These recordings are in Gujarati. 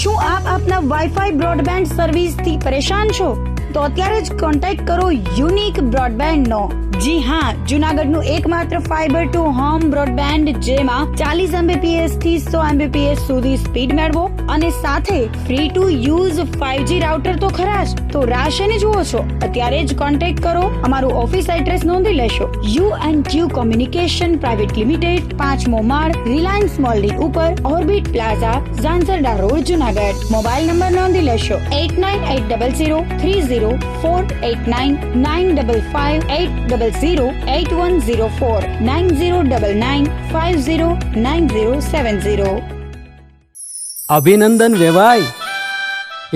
શું આપ આપના વાઈફાઈ બ્રોડબેન્ડ સર્વિસથી પરેશાન છો? તો અત્યારે જ કોન્ટેક્ટ કરો યુનિક બ્રોડબેન્ડનો. જી હા, જૂનાગઢનું એકમાત્ર ફાઈબર ટુ હોમ બ્રોડબેન્ડ, જેમાં 40 Mbps થી 100 Mbps સુધી સ્પીડ મેળવો અને સાથે free to use 5G router તો ખરા જ. તો રાહ શેની જુઓ છો? અત્યારે જ કોન્ટેક્ટ કરો. અમારું ઓફિસ એડ્રેસ નોંધી લેશો. U&Q કોમ્યુનિકેશન પ્રાઇવેટ લિમિટેડ, 5મો માળ, રિલાયન્સ મોલની ઉપર, orbit plaza, Zanzarda road, Junagadh. Mobile number નોંધી લેશો 89800304899558008104 9099509070. અભિનંદન વેવાય.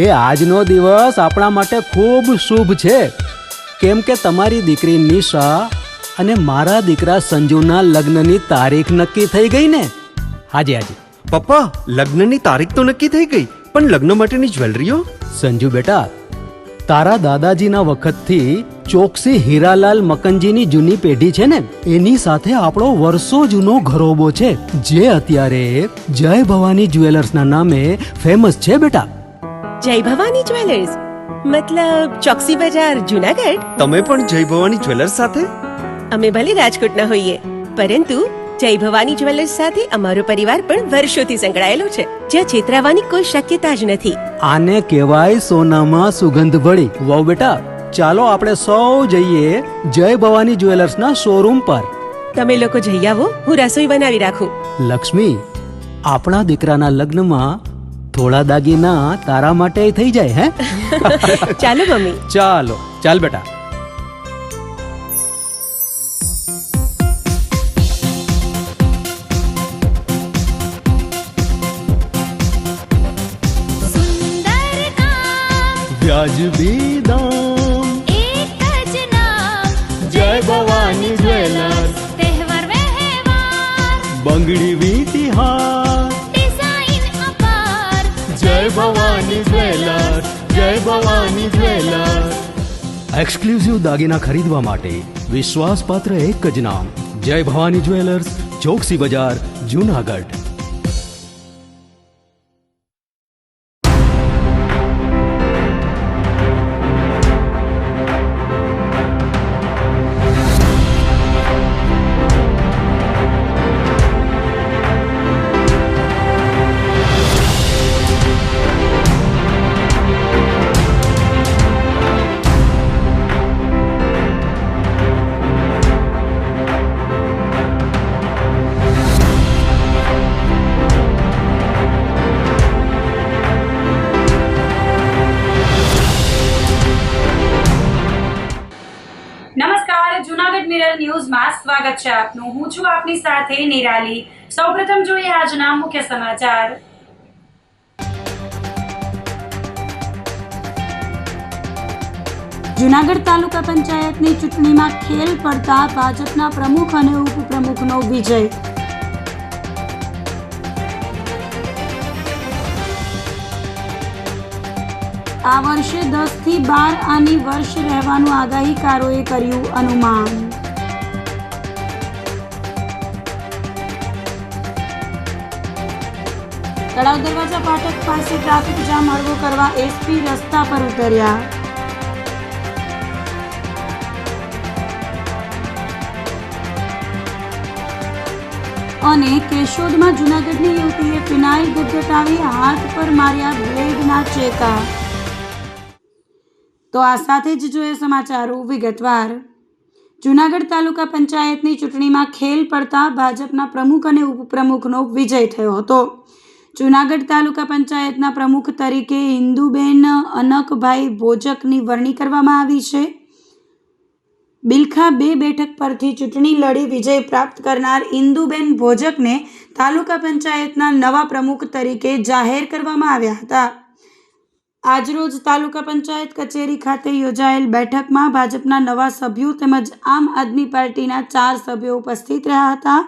એ આજનો દિવસ આપણા માટે ખૂબ શુભ છે, કેમ કે તમારી દીકરી નિશા અને મારા દીકરા સંજુના લગ્નની તારીખ નક્કી થઈ ગઈ ને. હાજી હાજી પપ્પા, લગ્નની તારીખ તો નક્કી થઈ ગઈ, પણ લગ્ન માટેની જ્વેલરીઓ? સંજુ બેટા, તારા દાદાજીના વખતથી ચોકસી હીરાલાલ મકનજીની જૂની પેઢી છે ને, એની સાથે આપણો વર્ષો જૂનો ઘરોબો છે, જે અત્યારે જય ભવાની જ્વેલર્સના નામે ફેમસ છે બેટા. જય ભવાની જ્વેલર્સ મતલબ ચોકસી બજાર, જૂનાગઢ? તમે પણ જય ભવાની જ્વેલર્સ સાથે? અમે ભલે રાજકોટના હોઈએ, પરંતુ જય ભવાની જ્વેલર્સ સાથે અમારો પરિવાર પણ વર્ષોથી સંકળાયેલો છે, જ્યાં છેતરાવાની કોઈ શક્યતા જ નથી. આને કહેવાય સોનામાં સુગંધ ભળી. વાવ બેટા, ચાલો આપણે સૌ જઈએ જય ભવાની જ્વેલર્સના શોરૂમ પર. તમે લોકો જઈ આવો, હું રસોઈ બનાવી રાખું. લક્ષ્મી, આપણા દીકરાના લગ્નમાં થોડા દાગીના તારા માટે થઈ જાય. હે ચાલો મમ્મી. ચાલો ચાલ બેટા. વ્યાજબી દામ, એક જ નામ, જય ભવાની જ્વેલર્સ. તહેવાર વ્યવહાર, બંગડી વીંટી હાર, ડિઝાઇન અપાર, જય ભવાની જ્વેલર્સ, જય ભવાની જ્વેલર્સ. એક્સક્લુઝિવ દાગીના ખરીદવા માટે વિશ્વાસપાત્ર એક જ નામ, જય ભવાની જ્વેલર્સ, ચોકસી બજાર, જૂનાગઢ. નમસ્કાર, જૂનાગઢ મિરર ન્યૂઝમાં સ્વાગત છે આપનું. હું છું આપની સાથે નિરાલી. સૌપ્રથમ જોઈએ આજના મુખ્ય સમાચાર. જૂનાગઢ તાલુકા પંચાયતની ચૂંટણીમાં ખેલ પડતા ભાજપના પ્રમુખ અને ઉપપ્રમુખનો વિજય. આ વર્ષે 10 થી 12 આની વર્ષ રહેવાનું આગાહીકારોએ કર્યું અનુમાન. તળાવ દરવાજા ફાટક પાસે ટ્રાફિક જામ હળવો કરવા એસપી રસ્તા પર ઉતર્યા. અને કેશોદમાં જૂનાગઢની યુવતીએ ફિનાઇલ ગટગટાવી હાથ પર માર્યા બ્લેડના ચેકા. તો આ સાથે જ જોઈએ સમાચારો વિગતવાર. જૂનાગઢ તાલુકા પંચાયતની ચૂંટણીમાં ખેલ પડતા ભાજપના પ્રમુખ અને ઉપપ્રમુખનો વિજય થયો હતો. જૂનાગઢ તાલુકા પંચાયતના પ્રમુખ તરીકે ઇન્દુબેન અનકભાઈ ભોજકની વરણી કરવામાં આવી છે. બિલખા 2 બેઠક પરથી ચૂંટણી લડી વિજય પ્રાપ્ત કરનાર ઇન્દુબેન ભોજકને તાલુકા પંચાયતના નવા પ્રમુખ તરીકે જાહેર કરવામાં આવ્યા હતા. આજરોજ તાલુકા પંચાયત કચેરી ખાતે યોજાયેલ બેઠકમાં ભાજપના નવા સભ્યો તેમજ આમ આદમી પાર્ટીના 4 સભ્યો ઉપસ્થિત રહ્યા હતા.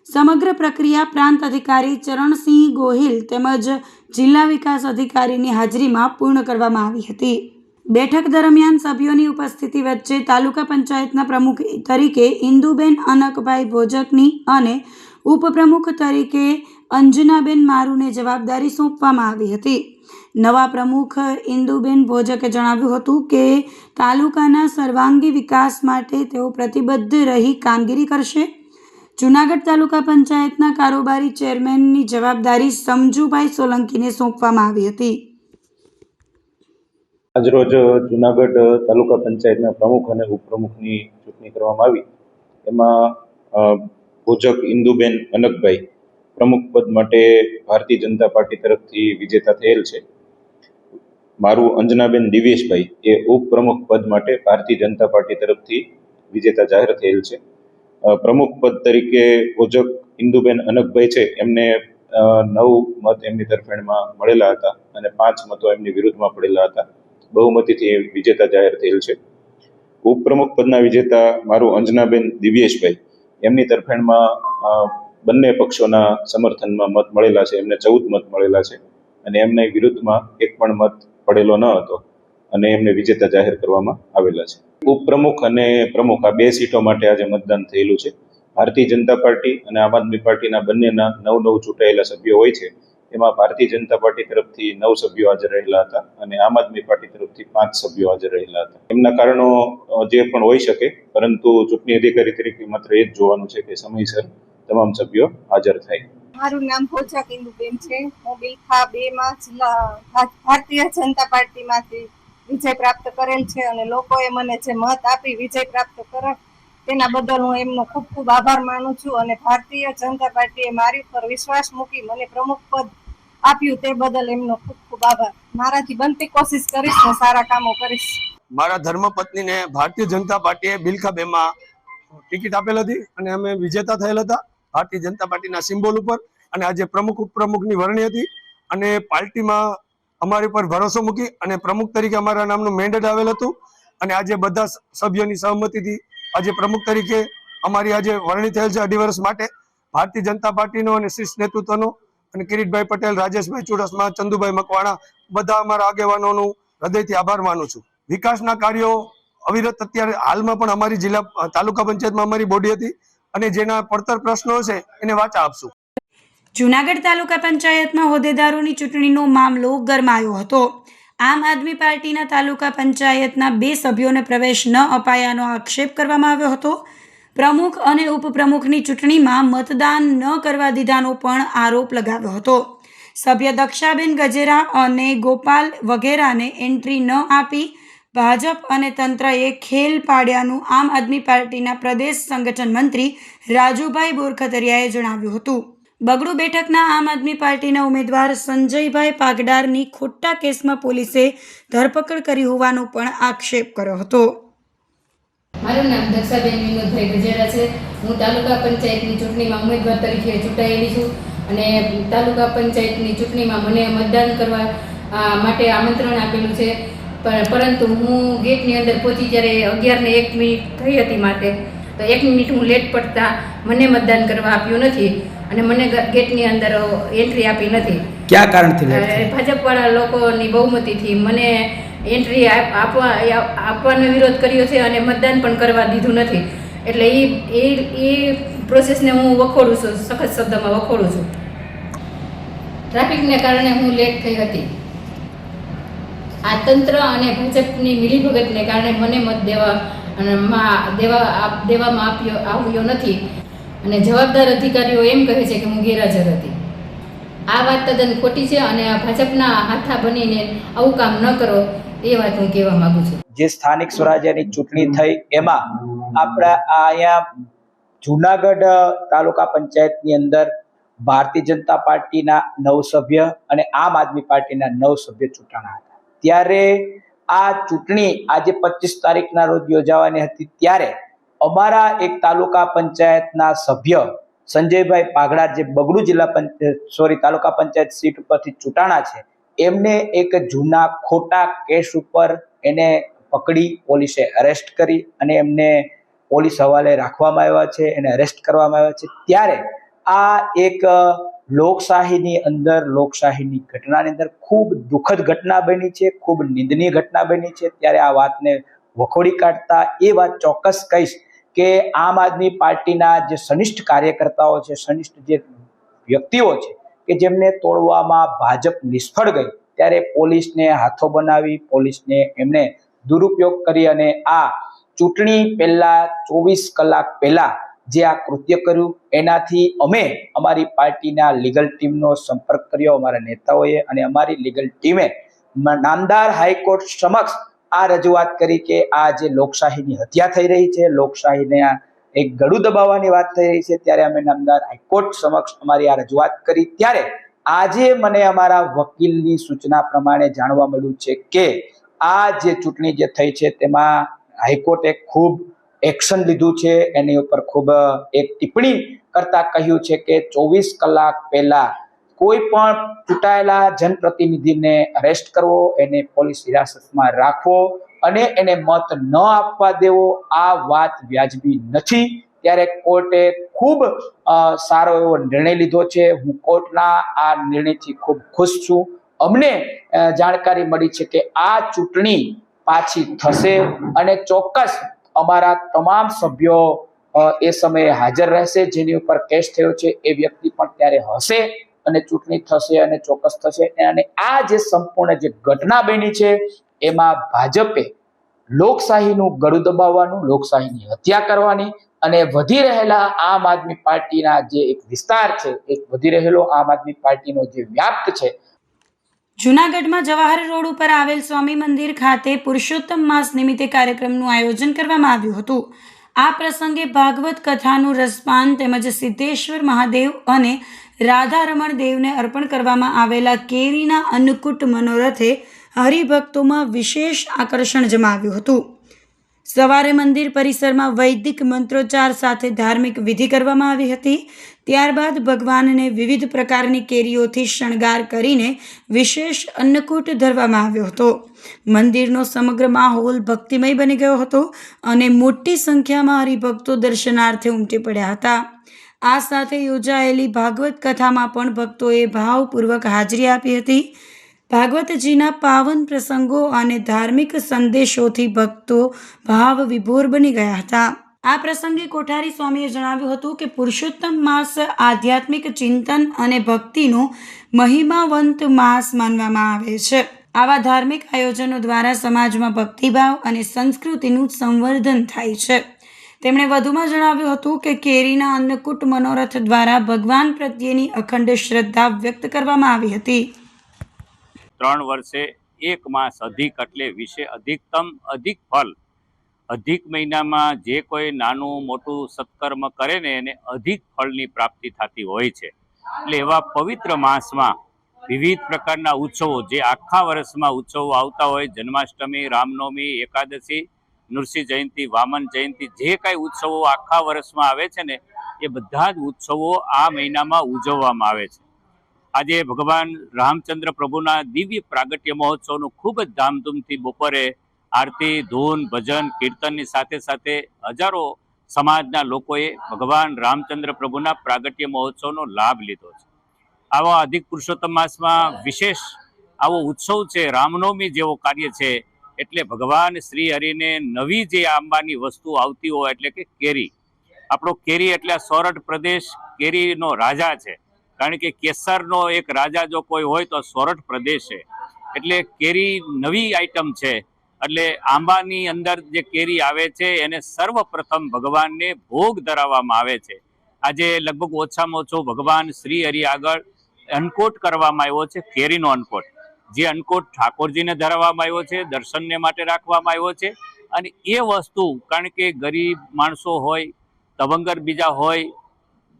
સમગ્ર પ્રક્રિયા પ્રાંત અધિકારી ચરણસિંહ ગોહિલ તેમજ જિલ્લા વિકાસ અધિકારીની હાજરીમાં પૂર્ણ કરવામાં આવી હતી. બેઠક દરમિયાન સભ્યોની ઉપસ્થિતિ વચ્ચે તાલુકા પંચાયતના પ્રમુખ તરીકે ઇન્દુબેન અનકભાઈ ભોજકની અને ઉપપ્રમુખ તરીકે અંજનાબેન મારુને જવાબદારી સોંપવામાં આવી હતી. નવા પ્રમુખ ઇન્દુબેન ભોજકે જણાવ્યું હતું કે તાલુકાના સર્વાંગી વિકાસ માટે તેઓ પ્રતિબદ્ધ રહી કામગીરી કરશે. જૂનાગઢ તાલુકા પંચાયતના કારોબારી ચેરમેનની જવાબદારી સમજુભાઈ સોલંકીને સોંપવામાં આવી હતી. આજરોજ જૂનાગઢ તાલુકા પંચાયતના પ્રમુખ અને ઉપપ્રમુખની ચૂંટણી કરવામાં આવી. એમાં ભોજક ઇન્દુબેન અનકભાઈ પ્રમુખ પદ માટે ભારતીય જનતા પાર્ટી તરફથી વિજેતા થયેલ છે. મારું અંજનાબેન દિવ્યેશભાઈ એ ઉપપ્રમુખ પદ માટે ભારતીય જનતા પાર્ટી તરફથી વિજેતા જાહેર થયેલ છે. પ્રમુખ પદ તરીકે ભોજક ઇન્દુબેન અનકભાઈ છે એમને 9 મત એમની તરફેણમાં મળેલા હતા અને 5 મતો એમની વિરુદ્ધમાં પડેલા હતા. બહુમતીથી વિજેતા જાહેર થયેલ છે. ઉપપ્રમુખ પદના વિજેતા મારું અંજનાબેન દિવ્યેશભાઈ એમની તરફેણમાં બંને પક્ષોના સમર્થનમાં મત મળેલા છે. એમને 14 મત મળેલા છે અને એમને વિરુદ્ધમાં એક પણ મત પડેલો ન હતો અને એમને વિજેતા જાહેર કરવામાં આવેલા છે. ઉપપ્રમુખ અને પ્રમુખ આ 2 સીટો માટે આજે મતદાન થયેલું છે. ભારતીય જનતા પાર્ટી અને આમ આદમી પાર્ટીના બંનેના 9 ચૂંટાયેલા સભ્યો હોય છે. એમાં ભારતીય જનતા પાર્ટી તરફથી 9 સભ્યો હાજર રહેલા હતા અને આમ આદમી પાર્ટી તરફથી 5 સભ્યો હાજર રહેલા હતા. એમના કારણો જે પણ હોઈ શકે, પરંતુ ચૂંટણી અધિકારી તરીકે માત્ર એ જ જોવાનું છે કે સમયસર તમામ સભ્યો હાજર થાય. મારું નામ ભોજક ઇન્દુબેન છે. હું બિલખા 2 જિલ્લા ભારતીય જનતા પાર્ટીમાંથી વિજય પ્રાપ્ત કરેલ છે અને લોકોએ મને જે મત આપી વિજય પ્રાપ્ત કરેલ તેના બદલ હું એમનો ખૂબ ખૂબ આભાર માનું છું અને ભારતીય જનતા પાર્ટીએ મારી પર વિશ્વાસ મૂકી મને પ્રમુખ પદ આપ્યું તે બદલ એમનો ખૂબ ખૂબ આભાર. મારાથી બનતી કોશિશ કરીશ ને સારા કામો કરીશ. મારા ધર્મપત્નીને ભારતીય જનતા પાર્ટીએ બિલખા 2માં ટિકિટ આપેલ હતી અને અમે વિજેતા થયેલ હતા ભારતીય જનતા પાર્ટીના સિમ્બોલ ઉપર. અને આજે પ્રમુખ ઉપપ્રમુખની વરણી હતી અને પાર્ટીમાં અમારી પર ભરોસો મૂકી અને પ્રમુખ તરીકે અમારા નામનું મેન્ડેટ આવેલ હતું અને આજે બધા સભ્યોની સહમતિથી આજે પ્રમુખ તરીકે અમારી આજે વરણી થયેલ છે 2.5 વર્ષ માટે. ભારતીય જનતા પાર્ટીનો અને શીર્ષ નેતૃત્વનો અને કિરીટભાઈ પટેલ, રાજેશભાઈ ચુડાસમા, ચંદુભાઈ મકવાણા બધા અમારા આગેવાનોનું હૃદયથી આભાર માનું છું. વિકાસના કાર્યો અવિરત અત્યારે હાલમાં પણ અમારી જિલ્લા તાલુકા પંચાયતમાં અમારી બોડી હતી અને જેના પડતર પ્રશ્નો હશે એને વાચા આપશું. જૂનાગઢ તાલુકા પંચાયતમાં હોદ્દેદારોની ચૂંટણીનો મામલો ગરમાયો હતો. આમ આદમી પાર્ટીના તાલુકા પંચાયતના 2 સભ્યોને પ્રવેશ ન અપાયાનો આક્ષેપ કરવામાં આવ્યો હતો. પ્રમુખ અને ઉપપ્રમુખની ચૂંટણીમાં મતદાન ન કરવા દીધાનો પણ આરોપ લગાવ્યો હતો. સભ્ય દક્ષાબેન ગજેરા અને ગોપાલ વગેરાને એન્ટ્રી ન આપી ભાજપ અને તંત્રએ ખેલ પાડ્યાનું આમ આદમી પાર્ટીના પ્રદેશ સંગઠન મંત્રી રાજુભાઈ બોરખતરિયાએ જણાવ્યું હતું. બગડુ બેઠકના આમ આદમી પાર્ટીના ઉમેદવાર સંજયભાઈ પાગડારની ખોટા કેસમાં પોલીસે ધરપકડ કરી હોવાનો પણ આક્ષેપ કર્યો હતો. મારું નામ દક્ષાબેન વિનોદભાઈ ગજેરા છે. હું તાલુકા પંચાયતની ચૂંટણીમાં ઉમેદવાર તરીકે ચૂંટાયેલી છું અને તાલુકા પંચાયતની ચૂંટણીમાં મને મતદાન કરવા માટે આમંત્રણ આપેલું છે. પરંતુ હું ગેટની અંદર પહોંચી ત્યારે 11:01 થઈ હતી માટે તો 1 મિનિટ હું લેટ પડતા મને મતદાન કરવા આપ્યું નથી અને મને ગેટની અંદર એન્ટ્રી આપી નથી. ક્યાં કારણથી લેટ થઈ? ભાજપવાળા લોકોની બહુમતીથી મને એન્ટ્રી આપવાનો વિરોધ કર્યો છે અને મતદાન પણ કરવા દીધું નથી. એટલે એ પ્રોસેસને હું વખોડું છું, સખત શબ્દમાં વખોડું છું. ટ્રાફિકને કારણે હું લેટ થઈ હતી. આ તંત્ર અને ભાજપની મિલીભગતને કારણે મને મત દેવામાં આવ્યો નથી અને જવાબદાર અધિકારીઓ એમ કહે છે કે હું ગેરહાજર હતી. આ વાત તદ્દન ખોટી છે અને આ ભાજપના હાથા બનીને આવું કામ ન કરો એ વાત હું કહેવા માંગુ છું. જે સ્થાનિક સ્વરાજ્યની ચૂંટણી થઈ એમાં આપણા અહીંયા જૂનાગઢ તાલુકા પંચાયતની અંદર ભારતીય જનતા પાર્ટીના 9 સભ્ય અને આમ આદમી પાર્ટીના 9 સભ્ય ચૂંટાણા હતા. ત્યારે આ ચૂંટણી આજે 25 તારીખના રોજ યોજાવાની હતી. ત્યારે અમારા એક તાલુકા પંચાયતના સભ્ય સંજયભાઈ પાગડા જે બગડુ તાલુકા પંચાયત સીટ ઉપરથી ચૂંટાણા છે એમને એક જૂના ખોટા કેસ ઉપર એને પકડી પોલીસે અરેસ્ટ કરી અને એમને પોલીસ હવાલે રાખવામાં આવ્યા છે, એને અરેસ્ટ કરવામાં આવ્યા છે. ત્યારે આ એક લોકશાહીની ઘટનાની અંદર ખૂબ દુઃખદ ઘટના બની છે, ખૂબ નિંદનીય ઘટના બની છે. ત્યારે આ વાતને વખોડી કાઢતા એ વાત ચોક્કસ કહીશ કે આમ આદમી પાર્ટીના જે સનિષ્ઠ કાર્યકર્તાઓ છે, સનિષ્ઠ જે વ્યક્તિઓ છે કે જેમને તોડવામાં ભાજપ નિષ્ફળ ગઈ ત્યારે પોલીસને હાથો બનાવી, પોલીસને એમને દુરુપયોગ કરી અને આ ચૂંટણી પહેલા 24 કલાક પહેલા જે આ કૃત્ય કર્યું એનાથી અમે અમારી પાર્ટીના લીગલ ટીમનો સંપર્ક કર્યો, અમારા નેતાઓએ, અને અમારી લીગલ ટીમે નામદાર હાઈકોર્ટ સમક્ષ આ રજૂઆત કરી કે આ જે લોકશાહીની હત્યા થઈ રહી છે, લોકશાહીને એક ગળું દબાવવાની વાત થઈ રહી છે, ત્યારે અમે નામદાર હાઈકોર્ટ સમક્ષ અમારી આ રજૂઆત કરી. ત્યારે આજે મને અમારા વકીલની સૂચના પ્રમાણે જાણવા મળ્યું છે કે આ જે ચૂંટણી જે થઈ છે તેમાં હાઈકોર્ટે ખૂબ એક્શન લીધું છે, એની ઉપર ખૂબ એક ટિપ્પણી કરતા કહ્યું છે કે 24 કલાક પહેલા કોઈ પણ ચૂંટાયેલા જનપ્રતિનિધિને અરેસ્ટ કરવો, એને પોલીસ હિરાસતમાં રાખવો અને એને મત ન આપવા દેવો, આ વાત વ્યાજબી નથી. ત્યારે કોર્ટે ખૂબ સારો એવો નિર્ણય લીધો છે. હું કોર્ટના આ નિર્ણયથી ખૂબ ખુશ છું. અમને જાણકારી મળી છે કે આ ચૂંટણી પાછી થશે અને ચોક્કસ અમારા તમામ સભ્યો એ સમયે હાજર રહેશે. જેની ઉપર કેસ થયો છે એ વ્યક્તિ પણ ત્યારે હશે અને ચૂંટણી થશે અને ચોક્કસ થશે. અને આ જે સંપૂર્ણ જે ઘટના બની છે એમાં ભાજપે લોકશાહીનું ગળું દબાવવાનું, લોકશાહીની હત્યા કરવાની અને વધી રહેલા આમ આદમી પાર્ટીના જે એક વિસ્તાર છે, એક વધી રહેલો આમ આદમી પાર્ટીનો જે વ્યાપ્ત છે. જૂનાગઢમાં જવાહર રોડ ઉપર આવેલ સ્વામી મંદિર ખાતે પુરુષોત્તમ માસ નિમિત્તે કાર્યક્રમનું આયોજન કરવામાં આવ્યું હતું. આ પ્રસંગે ભાગવત કથાનું રસપાન તેમજ સિદ્ધેશ્વર મહાદેવ અને રાધારમણ દેવને અર્પણ કરવામાં આવેલા કેરીના અન્નકૂટ મનોરથે હરિભક્તોમાં વિશેષ આકર્ષણ જમાવ્યું હતું. સવારે મંદિર પરિસરમાં વૈદિક મંત્રોચ્ચાર સાથે ધાર્મિક વિધિ કરવામાં આવી હતી. ત્યારબાદ ભગવાનને વિવિધ પ્રકારની કેરીઓથી શણગાર કરીને વિશેષ અન્નકૂટ ધરવામાં આવ્યો હતો. મંદિરનો સમગ્ર માહોલ ભક્તિમય બની ગયો હતો અને મોટી સંખ્યામાં હરિભક્તો દર્શનાર્થે ઉમટી પડ્યા હતા. આ સાથે યોજાયેલી ભાગવત કથામાં પણ ભક્તોએ ભાવપૂર્વક હાજરી આપી હતી. ભાગવતજીના પાવન પ્રસંગો અને ધાર્મિક સંદેશોથી ભક્તો ભાવ વિભોર બની ગયા હતા. આ પ્રસંગે કોઠારી સ્વામીએ જણાવ્યું હતું કે પુરુષોત્તમ માસ આધ્યાત્મિક ચિંતન અને ભક્તિનો મહિમાવંત માસ માનવામાં આવે છે. આવા ધાર્મિક આયોજનો દ્વારા સમાજમાં ભક્તિભાવ અને સંસ્કૃતિનું સંવર્ધન થાય છે. તેમણે વધુમાં જણાવ્યું હતું કે કેરીના અન્નકૂટ મનોરથ દ્વારા ભગવાન પ્રત્યેની અખંડ શ્રદ્ધા વ્યક્ત કરવામાં આવી હતી. 3 વર્ષે 1 માસ અધિક એટલે વિશે અધિકતમ અધિક ફળ. અધિક મહિનામાં જે કોઈ નાનું મોટું સત્કર્મ કરે ને એને અધિક ફળની પ્રાપ્તિ થતી હોય છે. એટલે એવા પવિત્ર માસમાં વિવિધ પ્રકારના ઉત્સવો જે આખા વર્ષમાં ઉત્સવો આવતા હોય, જન્માષ્ટમી, રામનવમી, એકાદશી, નૃસિંહ જયંતિ, વામન જયંતિ, જે કાંઈ ઉત્સવો આખા વર્ષમાં આવે છે ને એ બધા જ ઉત્સવો આ મહિનામાં ઉજવવામાં આવે છે. આજે ભગવાન રામચંદ્ર પ્રભુના દિવ્ય પ્રાગટ્ય મહોત્સવનું ખૂબ જ ધામધૂમથી બપોરે આરતી, ધૂન, ભજન, કીર્તનની સાથે સાથે હજારો સમાજના લોકોએ ભગવાન રામચંદ્ર પ્રભુના પ્રાગટ્ય મહોત્સવનો લાભ લીધો છે. આવા અધિક પુરુષોત્તમ માસમાં વિશેષ આવો ઉત્સવ છે, રામનવમી જેવો કાર્ય છે. એટલે ભગવાન શ્રી હરિને નવી જે આંબાની વસ્તુ આવતી હોય એટલે કે કેરી. આપણો કેરી એટલે સોરઠ પ્રદેશ કેરીનો રાજા છે. કારણ કે કેસરનો એક રાજા જો કોઈ હોય તો સોરઠ પ્રદેશ છે. એટલે કેરી નવી આઈટમ છે. એટલે આંબાની અંદર જે કેરી આવે છે એને સર્વપ્રથમ ભગવાનને ભોગ ધરાવવામાં આવે છે. આજે લગભગ ઓછામાં ઓછો ભગવાન શ્રી હરિ આગળ અન્નકોટ કરવામાં આવ્યો છે, કેરીનો અન્નકોટ. જે અન્નકોટ ઠાકોરજીને ધરાવવામાં આવ્યો છે, દર્શનને માટે રાખવામાં આવ્યો છે. અને એ વસ્તુ કારણ કે ગરીબ માણસો હોય, તવંગર બીજા હોય,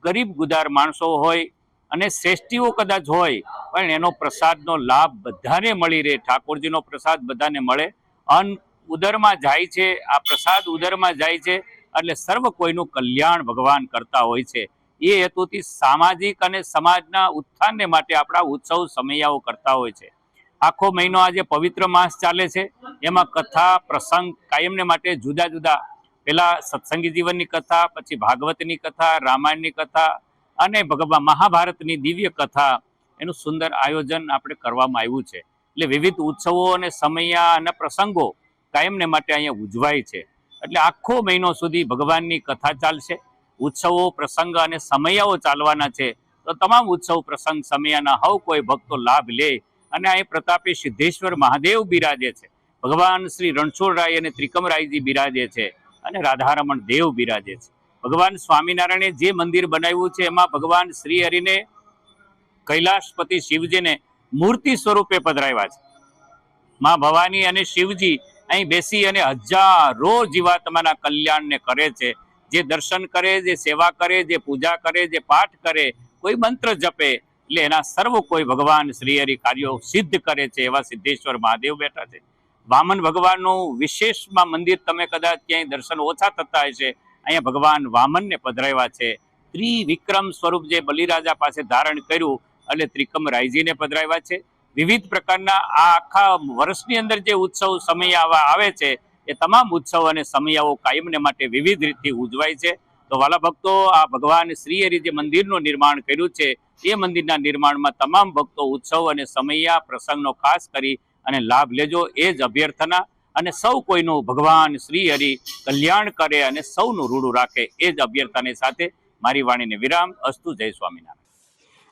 ગરીબ ગુદાર માણસો હોય અને શ્રેષ્ઠીઓ કદાચ હોય, પણ એનો પ્રસાદનો લાભ બધાને મળી રહે, ઠાકોરજીનો પ્રસાદ બધાને મળે. અન્ન ઉદરમાં જાય છે, આ પ્રસાદ ઉદરમાં જાય છે એટલે સર્વ કોઈનું કલ્યાણ ભગવાન કરતા હોય છે. એ હેતુથી સામાજિક અને સમાજના ઉત્થાનને માટે આપણા ઉત્સવ સમયાઓ કરતા હોય છે. આખો મહિનો આજે પવિત્ર માસ ચાલે છે. એમાં કથા પ્રસંગ કાયમને માટે જુદા જુદા, પહેલા સત્સંગી જીવનની કથા, પછી ભાગવતની કથા, રામાયણની કથા અને ભગવાન મહાભારતની દિવ્ય કથા, એનું સુંદર આયોજન આપણે કરવામાં આવ્યું છે. એટલે વિવિધ ઉત્સવો અને સમયા અને પ્રસંગો કાયમને માટે અહીંયા ઉજવાય છે. એટલે આખો મહિનો સુધી ભગવાનની કથા ચાલશે, ઉત્સવો, પ્રસંગ અને સમયાઓ ચાલવાના છે. તો તો તમામ ઉત્સવ પ્રસંગ સમયના હવ કોઈ ભક્તો લાભ લે. અને અહીં પ્રતાપી સિદ્ધેશ્વર મહાદેવ બિરાજે છે, ભગવાન શ્રી રણછોડરાય અને ત્રિકમરાયજી બિરાજે છે, અને રાધારમણ દેવ બિરાજે છે. ભગવાન સ્વામિનારાયણે જે મંદિર બનાવ્યું છે એમાં ભગવાન શ્રી હરિને કૈલાશપતિ શિવજીને મૂર્તિ સ્વરૂપે પધરાવ્યા છે. માં ભવાની અને શિવજી અહીં બેસી અને હજારો જીવાત્માના કલ્યાણને કરે છે. જે દર્શન કરે, જે સેવા કરે, જે પૂજા કરે, જે પાઠ કરે, કોઈ મંત્ર જપે, એટલે એના સર્વ કોઈ ભગવાન શ્રી હરિ કાર્યો સિદ્ધ કરે છે. એવા સિદ્ધેશ્વર મહાદેવ બેઠા છે. વામન ભગવાનનું વિશેષમાં મંદિર તમે કદાચ ક્યાંય દર્શન ઓછા થતા હશે, અહીંયા ભગવાન વામનને પધરાવ્યા છે. ત્રિવિક્રમ સ્વરૂપ જે બલિરાજા પાસે ધારણ કર્યું એટલે ત્રિકમરાયજીને પધરાવ્યા છે. વિવિધ પ્રકારના આ આખા વર્ષની અંદર જે ઉત્સવ સમયાવા આવે છે એ તમામ ઉત્સવ અને સમયાઓ કાયમને માટે વિવિધ રીતથી ઉજવાય છે. તો વાલા ભક્તો, આ ભગવાન શ્રી હરિ જે મંદિરનું નિર્માણ કર્યું છે એ મંદિરના નિર્માણમાં તમામ ભક્તો ઉત્સવ અને સમયા પ્રસંગનો ખાસ કરી અને લાભ લેજો, એ જ અભ્યર્થના. અને સૌ કોઈનું ભગવાન શ્રી હરિ કલ્યાણ કરે અને સૌનું રૂડું રાખે, એ જ અભ્યર્થનાની સાથે મારી વાણીને વિરામ. અસ્તુ. જય સ્વામિનારાયણ.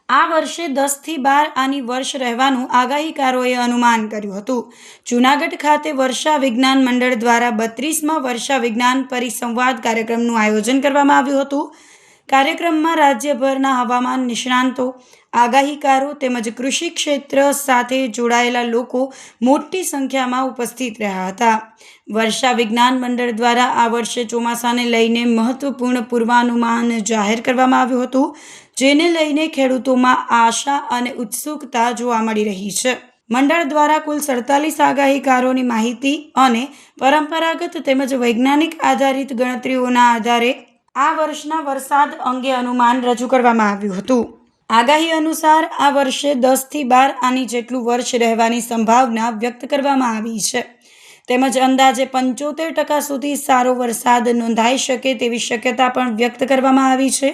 આ વર્ષે 10 થી 12 આની વર્ષ રહેવાનું આગાહીકારોએ અનુમાન કર્યું હતું. જૂનાગઢ ખાતે વર્ષા વિજ્ઞાન મંડળ દ્વારા 32મા વર્ષા વિજ્ઞાન પરિસંવાદ કાર્યક્રમનું આયોજન કરવામાં આવ્યું હતું. કાર્યક્રમમાં રાજ્યભરના હવામાન નિષ્ણાંતો, આગાહીકારો તેમજ કૃષિ ક્ષેત્ર સાથે જોડાયેલા લોકો મોટી સંખ્યામાં ઉપસ્થિત રહ્યા હતા. વર્ષા વિજ્ઞાન મંડળ દ્વારા આ વર્ષે ચોમાસાને લઈને મહત્વપૂર્ણ પૂર્વાનુમાન જાહેર કરવામાં આવ્યું હતું, જેને લઈને ખેડૂતોમાં આશા અને ઉત્સુકતા જોવા મળી રહી છે. મંડળ દ્વારા કુલ 47 આગાહીકારોની માહિતી અને પરંપરાગત તેમજ વૈજ્ઞાનિક આધારિત ગણતરીઓના આધારે આ વર્ષના વરસાદ અંગે અનુમાન રજૂ કરવામાં આવ્યું હતું. આગાહી અનુસાર આ વર્ષે 10 થી 12 આની જેટલું વર્ષ રહેવાની સંભાવના વ્યક્ત કરવામાં આવી છે. તેમજ અંદાજે 75% સુધી સારો વરસાદ નોંધાઈ શકે તેવી શક્યતા પણ વ્યક્ત કરવામાં આવી છે.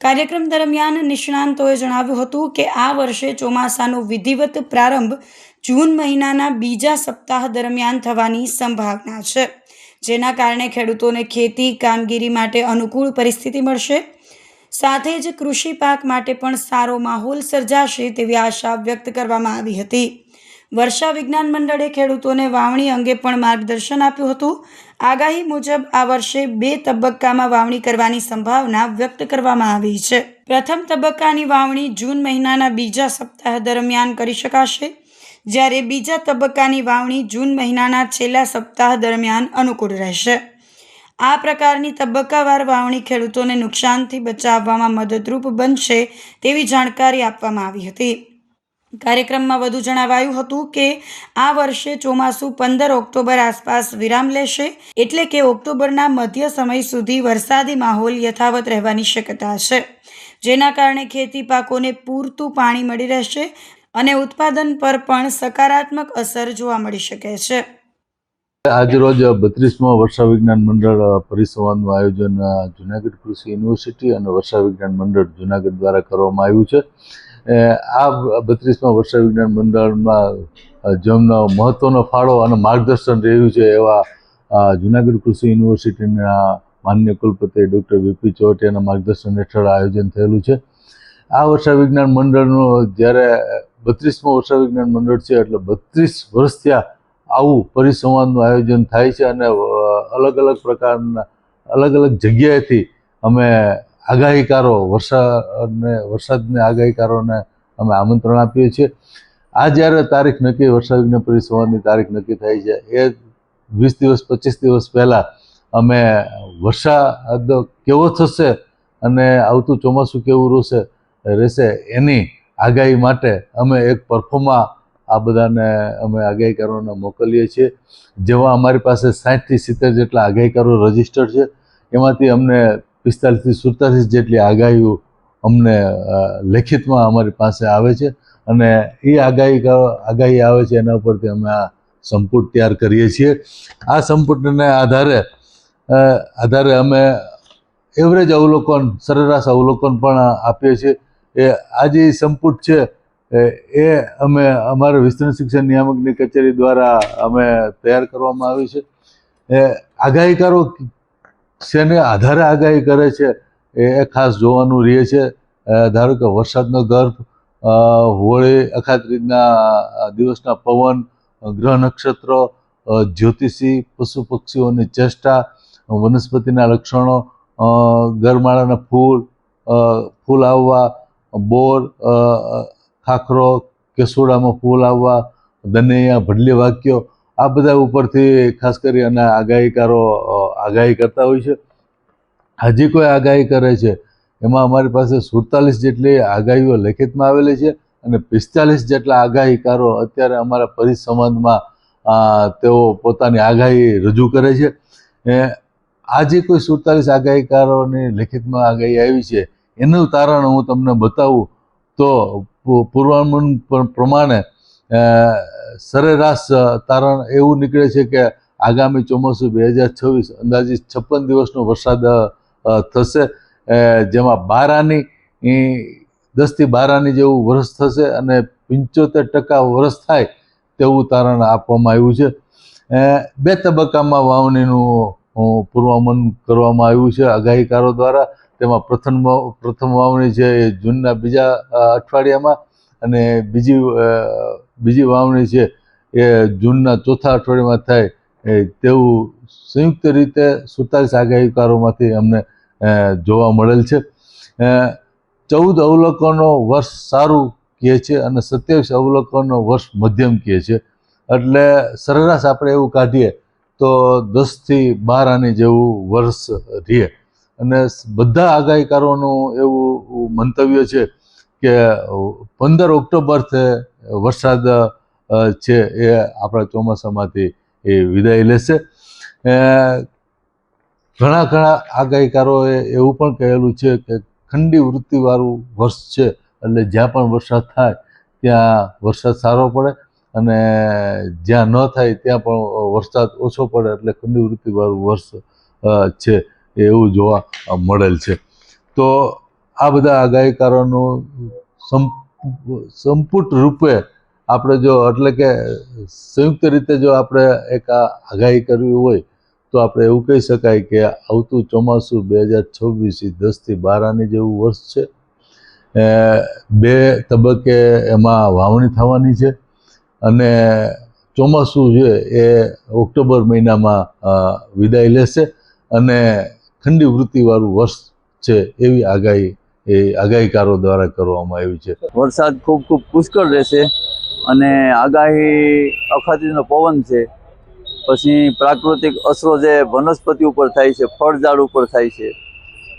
કાર્યક્રમ દરમિયાન નિષ્ણાંતોએ જણાવ્યું હતું કે આ વર્ષે ચોમાસાનો વિધિવત પ્રારંભ જૂન મહિનાના બીજા સપ્તાહ દરમિયાન થવાની સંભાવના છે, જેના કારણે ખેડૂતોને ખેતી કામગીરી માટે અનુકૂળ પરિસ્થિતિ મળશે. સાથે જ કૃષિ પાક માટે પણ સારો માહોલ સર્જાશે તેવી આશા વ્યક્ત કરવામાં આવી હતી. વર્ષા વિજ્ઞાન મંડળે ખેડૂતોને વાવણી અંગે પણ માર્ગદર્શન આપ્યું હતું. આગાહી મુજબ આ વર્ષે 2 તબક્કામાં વાવણી કરવાની સંભાવના વ્યક્ત કરવામાં આવી છે. પ્રથમ તબક્કાની વાવણી જૂન મહિનાના બીજા સપ્તાહ દરમિયાન કરી શકાશે, જ્યારે બીજા તબક્કાની વાવણી જૂન મહિનાના છેલ્લા સપ્તાહ દરમિયાન અનુકૂળ રહેશે. આ પ્રકારની તબક્કાવાર વાવણી ખેડૂતોને નુકસાનથી બચાવવામાં મદદરૂપ બનશે તેવી જાણકારી આપવામાં આવી હતી. કાર્યક્રમમાં વધુ જણાવાયું હતું કે આ વર્ષે ચોમાસું 15 ઓક્ટોબર આસપાસ વિરામ લેશે, એટલે કે ઓક્ટોબરના મધ્ય સમય સુધી વરસાદી માહોલ યથાવત રહેવાની શક્યતા છે, જેના કારણે ખેતી પાકોને પૂરતું પાણી મળી રહેશે અને ઉત્પાદન પર પણ સકારાત્મક અસર જોવા મળી શકે છે. આજરોજ 32મા વર્ષા વિજ્ઞાન મંડળ પરિસંવાદનું આયોજન જૂનાગઢ કૃષિ યુનિવર્સિટી અને વર્ષા વિજ્ઞાન મંડળ જૂનાગઢ દ્વારા કરવામાં આવ્યું છે. આ 32મા વર્ષા વિજ્ઞાન મંડળમાં જેમનો મહત્વનો ફાળો અને માર્ગદર્શન રહ્યું છે એવા જૂનાગઢ કૃષિ યુનિવર્સિટીના માનનીય કુલપતિ ડૉક્ટર વીપી ચોટિયાના માર્ગદર્શન હેઠળ આયોજન થયેલું છે. આ વર્ષા વિજ્ઞાન મંડળનું જ્યારે 32મા વર્ષા વિજ્ઞાન મંડળ છે એટલે 32 વર્ષ થયા આવું પરિસંવાદનું આયોજન થાય છે અને અલગ અલગ પ્રકારના અલગ અલગ જગ્યાએથી અમે આગાહીકારો વરસાદને આગાહીકારોને અમે આમંત્રણ આપીએ છીએ. આ જ્યારે તારીખ નક્કી વર્ષા વિજ્ઞાન પરિસંવાદની તારીખ નક્કી થાય છે એ 20 દિવસ 25 દિવસ પહેલાં અમે વરસાદ કેવો થશે અને આવતું ચોમાસું કેવું રહેશે એની આગાહી માટે અમે એક પરફોર્મા આ બધાને અમે આગાહીકારોને મોકલીએ છીએ. જેમાં અમારી પાસે 60 થી 70 જેટલા આગાહીકારો રજીસ્ટર્ડ છે. એમાંથી અમને 45 થી 47 જેટલી આગાહીઓ અમને લેખિતમાં અમારી પાસે આવે છે અને એ આગાહી આવે છે એના ઉપરથી અમે આ સંપુટ તૈયાર કરીએ છીએ. આ સંપુટને આધારે અમે એવરેજ અવલોકન, સરેરાશ અવલોકન પણ આપીએ છીએ. આ જે સંપુટ છે એ અમે અમારા વિસ્તરણ શિક્ષણ નિયામકની કચેરી દ્વારા અમે તૈયાર કરવામાં આવી છે. આગાહીકારો શેને આધારે આગાહી કરે છે એ ખાસ જોવાનું રહે છે ધારો કે વરસાદનો ગર્ભ, હોળી અખાત્રીજના દિવસના પવન, ગ્રહ નક્ષત્રો, જ્યોતિષી, પશુ પક્ષીઓની ચેષ્ટા, વનસ્પતિના લક્ષણો, ગરમાળાના ફૂલ આવવા, બોર, ખાખરો, કેસુડામાં ફૂલ આવવા, દનૈયા, ભડલી વાક્યો, આ બધા ઉપરથી ખાસ કરી અને આગાહીકારો આગાહી કરતા હોય છે. હજી કોઈ આગાહી કરે છે એમાં અમારી પાસે 47 જેટલી આગાહીઓ લેખિતમાં આવેલી છે અને 45 જેટલા આગાહીકારો અત્યારે અમારા પરિસંવાદમાં તેઓ પોતાની આગાહી રજૂ કરે છે. આજે કોઈ 47 આગાહીકારોની લેખિતમાં આગાહી આવી છે એનું તારણ હું તમને બતાવું તો પૂર્વાનુમાન પ્રમાણે સરેરાશ તારણ એવું નીકળે છે કે આગામી ચોમાસું 2026 અંદાજિત 56 દિવસનો વરસાદ થશે, જેમાં 12 આની 10 થી 12 આની જેવું વર્ષ થશે અને 75% વર્ષ થાય તેવું તારણ આપવામાં આવ્યું છે. 2 તબક્કામાં વાવણીનું પૂર્વાનુમાન કરવામાં આવ્યું છે આગાહીકારો દ્વારા. તેમાં પ્રથમ વાવણી છે એ જૂનના બીજા અઠવાડિયામાં અને બીજી વાવણી છે એ જૂનના ચોથા અઠવાડિયામાં થાય તેવું સંયુક્ત રીતે 47 આગાહીકારોમાંથી અમને જોવા મળેલ છે. 14 અવલોકનો વર્ષ સારું કહે છે અને 27 અવલોકનો વર્ષ મધ્યમ કહે છે. એટલે સરેરાશ આપણે એવું કાઢીએ તો 10 થી 12 આની જેવું વર્ષ રહે. અને બધા આગાહીકારોનું એવું મંતવ્ય છે કે 15 ઓક્ટોબરથી વરસાદ છે એ આપણા ચોમાસામાંથી એ વિદાય લેશે. ઘણા આગાહીકારોએ એવું પણ કહેલું છે કે ખંડી વૃત્તિવાળું વર્ષ છે, એટલે જ્યાં પણ વરસાદ થાય ત્યાં વરસાદ સારો પડે અને જ્યાં ન થાય ત્યાં પણ વરસાદ ઓછો પડે, એટલે ખંડી વૃત્તિવાળું વર્ષ છે એવું જોવા મળેલ છે. તો આ બધા આગાહીકારોનું સંપૂર્ણ રૂપે આપણે જો એટલે કે સંયુક્ત રીતે જો આપણે એક આગાહી કરવી હોય તો આપણે એવું કહી શકાય કે આવતું ચોમાસું 2026 10 થી 12 આની જેવું વર્ષ છે. 2 તબક્કે એમાં વાવણી થવાની છે અને ચોમાસું છે એ ઓક્ટોબર મહિનામાં વિદાય લેશે અને ખંડી વૃત્તિવાળું વર્ષ છે એવી આગાહીકારો દ્વારા કરવામાં આવી છે. વરસાદ ખૂબ પુષ્કળ રહેશે અને આગાહી અખાત્રીજનો પવન છે, પછી પ્રાકૃતિક અસરો જે વનસ્પતિ ઉપર થાય છે, ફળઝાડ ઉપર થાય છે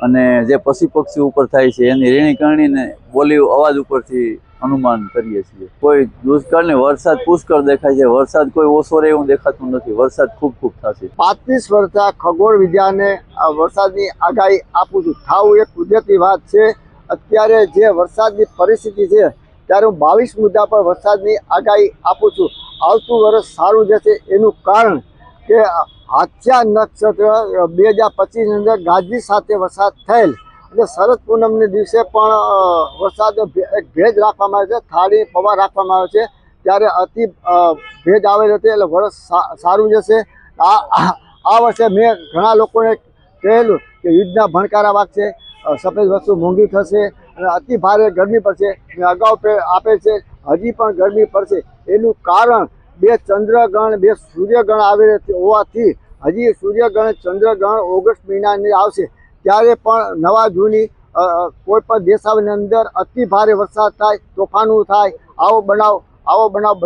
અને જે પશુ પક્ષી ઉપર થાય છે એની રેણી કરણીને બોલી અવાજ ઉપરથી અનુમાન કરીએ છીએ. કોઈ દુષ્કાળ ને વરસાદ પુષ્કળ દેખાય છે, વરસાદ કોઈ ઓછો રહે એવું દેખાતું નથી. વરસાદ ખૂબ થશે. 35 વર્ષથી ખગોળ વિદ્યાને વરસાદની આગાહી આપું છું. થાવું એક કુદરતી વાત છે. અત્યારે જે વરસાદની પરિસ્થિતિ છે ત્યારે હું 22 મુદ્દા પર વરસાદની આગાહી આપું છું. આવતું વર્ષ સારું જશે એનું કારણ કે હાથ્યા નક્ષત્ર 2025ની અંદર ગાજવી સાથે વરસાદ થયેલ એટલે શરદ પૂનમના દિવસે પણ વરસાદ એક ભેજ રાખવામાં આવે છે, થાળી પવા રાખવામાં આવે છે, ત્યારે અતિ ભેજ આવેલ હતી એટલે વર્ષ સારું જશે. આ વર્ષે મેં ઘણા લોકોને કહેલું કે યુદ્ધના ભણકારા વાગશે, સફેદ વસ્તુ મોંઘી થશે અને અતિ ભારે ગરમી પડશે. મેં અગાઉ આપે છે હજી પણ ગરમી પડશે. એનું કારણ 2 ચંદ્રગ્રહણ 2 સૂર્યગ્રહણ આવેલ હોવાથી હજી સૂર્યગ્રહણ ચંદ્રગ્રહણ ઓગસ્ટ મહિનાની આવશે ત્યારે પણ નવા જૂની કોઈ પણ દેશાની અંદર અતિ ભારે વરસાદ થાય, તોફાનો થાય, આવો બનાવ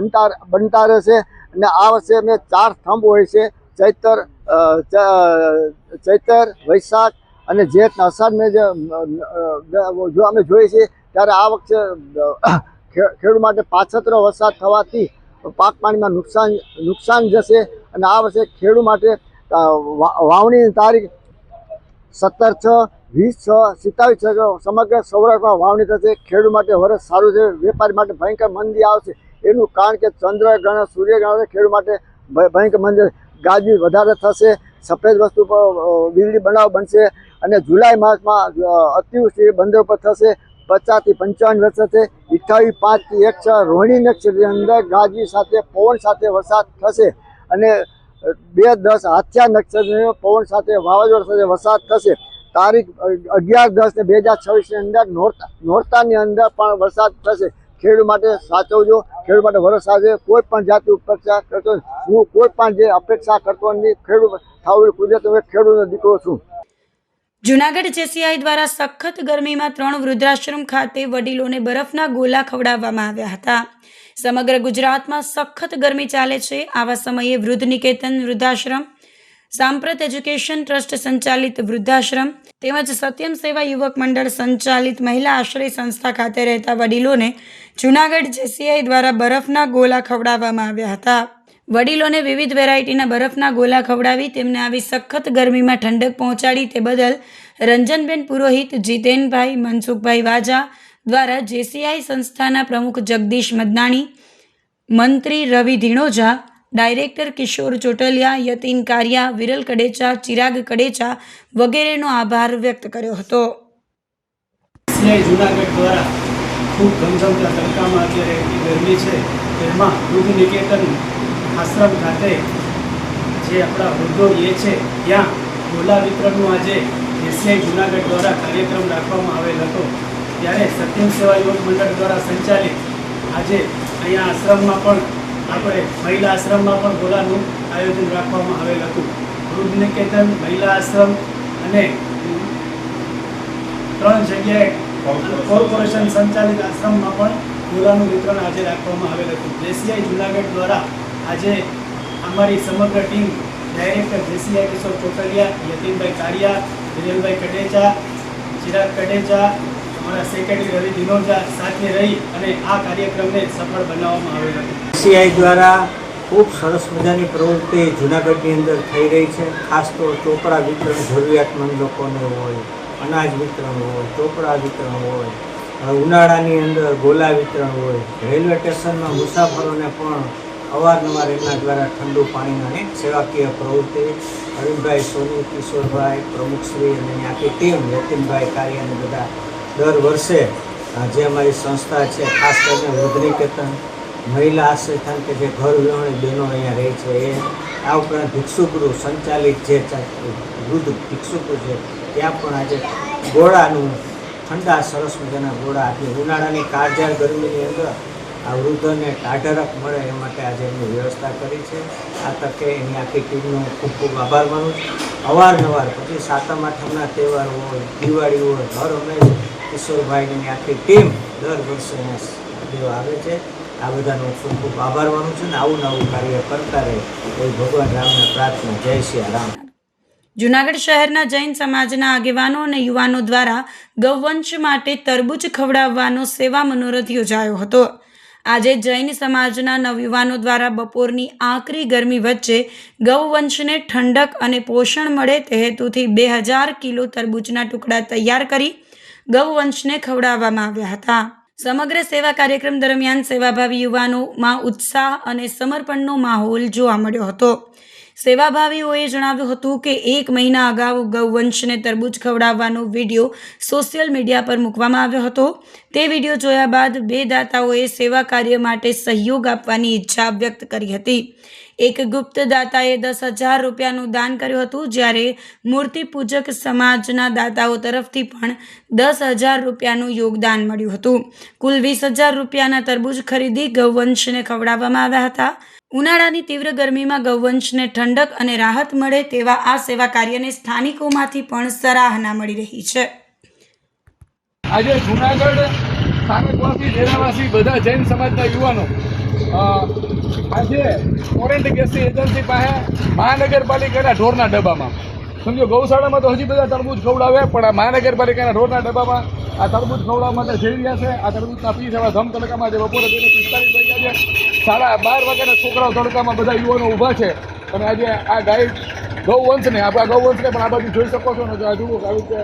બનતા રહેશે. અને આ વર્ષે મેં 4 સ્તંભ હોય છે, ચૈતર વૈશાખ અને જેઠ અષાઢ મેં જો અમે જોઈએ છીએ ત્યારે આ વખતે ખેડૂત માટે પાછતરો વરસાદ થવાથી પાક પાણીમાં નુકસાન જશે. અને આ વર્ષે ખેડૂત માટે વાવણીની તારીખ 17/6, 20/6, 27/6 સમગ્ર સૌરાષ્ટ્રમાં વાવણી થશે. ખેડૂત માટે વર્ષ સારું છે. વેપારી માટે ભયંકર મંદી આવશે. એનું કારણ કે ચંદ્રગ્રહણ સૂર્યગ્રહણ ખેડૂત માટે ભયંકર મંદી, ગાજવી વધારે થશે, સફેદ વસ્તુ પર વીજળી બનાવ બનશે અને જુલાઈ માસમાં અતિવૃષ્ટિ બંદર પર થશે. 50 થી 55 વર્ષ થશે. 28, 5 થી 1/6 રોહિણી નક્ષત્રની અંદર ગાજવી સાથે પવન સાથે વરસાદ થશે અને 2-10 હાથ્યા નક્ષત્ર પવન સાથે વાવાઝોડા સાથે વરસાદ થશે. તારીખ 11/10/2026 ની અંદર નોરતાની અંદર પણ વરસાદ થશે. ખેડૂત માટે સાચવજો, ખેડૂત માટે વરસાદ છે. કોઈ પણ જાતની અપેક્ષા કરતો હું કોઈ પણ જે અપેક્ષા કરતો નથી. ખેડૂત થાવ કુદરત, ખેડૂતનો દીકરો છું. જૂનાગઢ જેસીઆઈ દ્વારા સખત ગરમીમાં 3 વૃદ્ધાશ્રમ ખાતે વડીલોને બરફના ગોલા ખવડાવવામાં આવ્યા હતા. સમગ્ર ગુજરાતમાં સખત ગરમી ચાલે છે. આવા સમયે વૃદ્ધ નિકેતન વૃદ્ધાશ્રમ, સાંપ્રત એજ્યુકેશન ટ્રસ્ટ સંચાલિત વૃદ્ધાશ્રમ તેમજ સત્યમ સેવા યુવક મંડળ સંચાલિત મહિલા આશ્રય સંસ્થા ખાતે રહેતા વડીલોને જૂનાગઢ જેસીઆઈ દ્વારા બરફના ગોલા ખવડાવવામાં આવ્યા હતા. વડીલોને વિવિધ વેરાયટીના બરફના ગોલા ખવડાવી તેમને આવી સખત ગરમીમાં ઠંડક પહોંચાડી તે બદલ રંજનબેન પુરોહિત, જીતેનભાઈ, મનસુખભાઈ વાજા દ્વારા જેસીઆઈ સંસ્થાના પ્રમુખ જગદીશ મદનાણી, મંત્રી રવિ ધીણોજા, ડાયરેક્ટર કિશોર ચોટલિયા, યતીન કારિયા, વિરલ કડેચા, ચિરાગ કડેચા વગેરેનો આભાર વ્યક્ત કર્યો હતો. જૂનાગઢ દ્વારા ખૂબ ગમગમતા તડકામાં અત્યારે એટલી ગરમી છે તેમાં વૃદ્ધ નિકેતન આશ્રમ ખાતે જે આપણા વૃદ્ધો એ છે ત્યાં ગોલા વિતરણનું આજે એસીઆઈ જૂનાગઢ દ્વારા કાર્યક્રમ રાખવામાં આવેલ હતો. ત્યારે સત્યમ સેવા યુવક મંડળ દ્વારા સંચાલિત આજે અહીંયા આશ્રમમાં પણ આપણે મહિલા આશ્રમમાં પણ ગોલાનું આયોજન રાખવામાં આવેલ હતું. વૃદ્ધ નિકેતન, મહિલા આશ્રમ અને 3 જગ્યાએ કોર્પોરેશન સંચાલિત આશ્રમમાં પણ ગોલાનું વિતરણ આજે રાખવામાં આવેલ હતું. જેસીઆઈ જૂનાગઢ દ્વારા આજે અમારી સમગ્ર ટીમ ડાયરેક્ટર જેસીઆઈ કિશોર ચોટલિયા, યતીનભાઈ કારિયા, વિરેલભાઈ કડેચા, ચિરાગ કડેચા, અમારા સેક્રેટરી રવિ ધીનોજા સાથે રહી અને આ કાર્યક્રમને સફળ બનાવવામાં આવેલ હતો. જેસીઆઈ દ્વારા ખૂબ સરસ મજાની પ્રવૃત્તિ જૂનાગઢની અંદર થઈ રહી છે. ખાસ તો ચોપડા વિતરણ જરૂરિયાતમંદ લોકોને હોય, અનાજ વિતરણ હોય, ચોપડા વિતરણ હોય, ઉનાળાની અંદર ગોલા વિતરણ હોય, રેલવે સ્ટેશનમાં મુસાફરોને પણ અવારનવાર એમના દ્વારા ઠંડુ પાણીના અનેક સેવાકીય પ્રવૃત્તિ અરવિંદભાઈ, સોની, કિશોરભાઈ, પ્રમુખશ્રી અને એની આખી ટીમ, યતીનભાઈ કારિયાને બધા દર વર્ષે જે અમારી સંસ્થા છે ખાસ કરીને વૃદ્ધ નિકેતન મહિલા આશ્રયસ્થાન કે જે ઘર વિહોણી બહેનો અહીંયા રહે છે એ, આ ઉપરાંત ભિક્ષુગૃહ સંચાલિત જે વૃદ્ધ ભિક્ષુગૃહ છે ત્યાં પણ આજે ગોળાનું ઠંડા સરસ મજાના ગોળા આપી ઉનાળાની કાળઝાળ ગરમીની અંદર આ વૃદ્ધોને ટાઢરક મળે એ માટે આજે એમની વ્યવસ્થા કરી છે. આ તકે એની આખી ટીમનો ખૂબ ખૂબ આભાર માનું છું. અવારનવાર પછી 7મ 8મના તહેવાર હોય, દિવાળી હોય, હર હંમેશ કિશોરભાઈની આખી ટીમ દર વર્ષે અહીંયા દેવા આવે છે. આ બધાનો ખૂબ ખૂબ આભાર માનું છું ને આવું નવું કાર્ય કરતા રહે એ ભગવાન રામને પ્રાર્થના. જય શ્રી રામ. જૂનાગઢ શહેરના જૈન સમાજના આગેવાનો અને યુવાનો દ્વારા ગૌવંશ માટે તરબૂચ ખવડાવવાનો સેવા મનોરથ યોજાયો હતો. આજે જૈન સમાજના નવયુવાનો દ્વારા બપોરની આકરી ગરમી વચ્ચે ગૌવંશને ઠંડક અને પોષણ મળે તે હેતુથી 2000 કિલો તરબૂચના ટુકડા તૈયાર કરી ગૌવંશને ખવડાવવામાં આવ્યા હતા. સમગ્ર સેવા કાર્યક્રમ દરમિયાન સેવાભાવી યુવાનોમાં ઉત્સાહ અને સમર્પણનો માહોલ જોવા મળ્યો હતો. સેવાભાવીઓએ જણાવ્યું હતું કે 1 મહિના અગાઉ ગૌવંશને તરબૂચ ખવડાવવાનો વિડીયો સોશિયલ મીડિયા પર મૂકવામાં આવ્યો હતો. તે વિડીયો જોયા બાદ 2 દાતાઓએ સેવા કાર્ય માટે સહયોગ આપવાની ઈચ્છા વ્યક્ત કરી હતી. એક ગુપ્ત દાતાએ 10,000 રૂપિયાનું દાન કર્યું હતું, જ્યારે મૂર્તિ પૂજક સમાજના દાતાઓ તરફથી પણ 10,000 રૂપિયાનું યોગદાન મળ્યું હતું. કુલ 20,000 રૂપિયાના તરબૂચ ખરીદી ગૌવંશને ખવડાવવામાં આવ્યા હતા. ઉનાળાની તીવ્ર ગરમીમાં ગૌવંશને ઠંડક અને રાહત મળે તેવા આ સેવા કાર્યને સ્થાનિકોમાંથી પણ સરાહના મળી રહી છે. આજે જૂનાગઢ સ્થાનિકવાસી, ડેરાવાસી બધા જૈન સમાજના યુવાનો આજે ઓરેન્ટ ગેસની એજન્સી પાસે મહાનગરપાલિકાના ઢોરના ડબ્બામાં સમજો ગૌશાળામાં તો હજી બધા તરબૂચ ખવડાવે પણ આ મહાનગરપાલિકાના ઢોરના ડબ્બામાં આ તરબૂચ ખવડાવવા માટે જઈ રહ્યા છે. આ તરબૂચના પીસ એવા ધમ તડકામાં આજે બપોરે 2:45 વાગ્યા છે. 12:30 વાગ્યાના છોકરાઓ તડકામાં બધા યુવાનો ઊભા છે અને આજે આ ગાય ગૌવંશને આપણા ગૌવંશને પણ આ બાજુ જોઈ શકો છો ને આ જુઓ આવી રીતે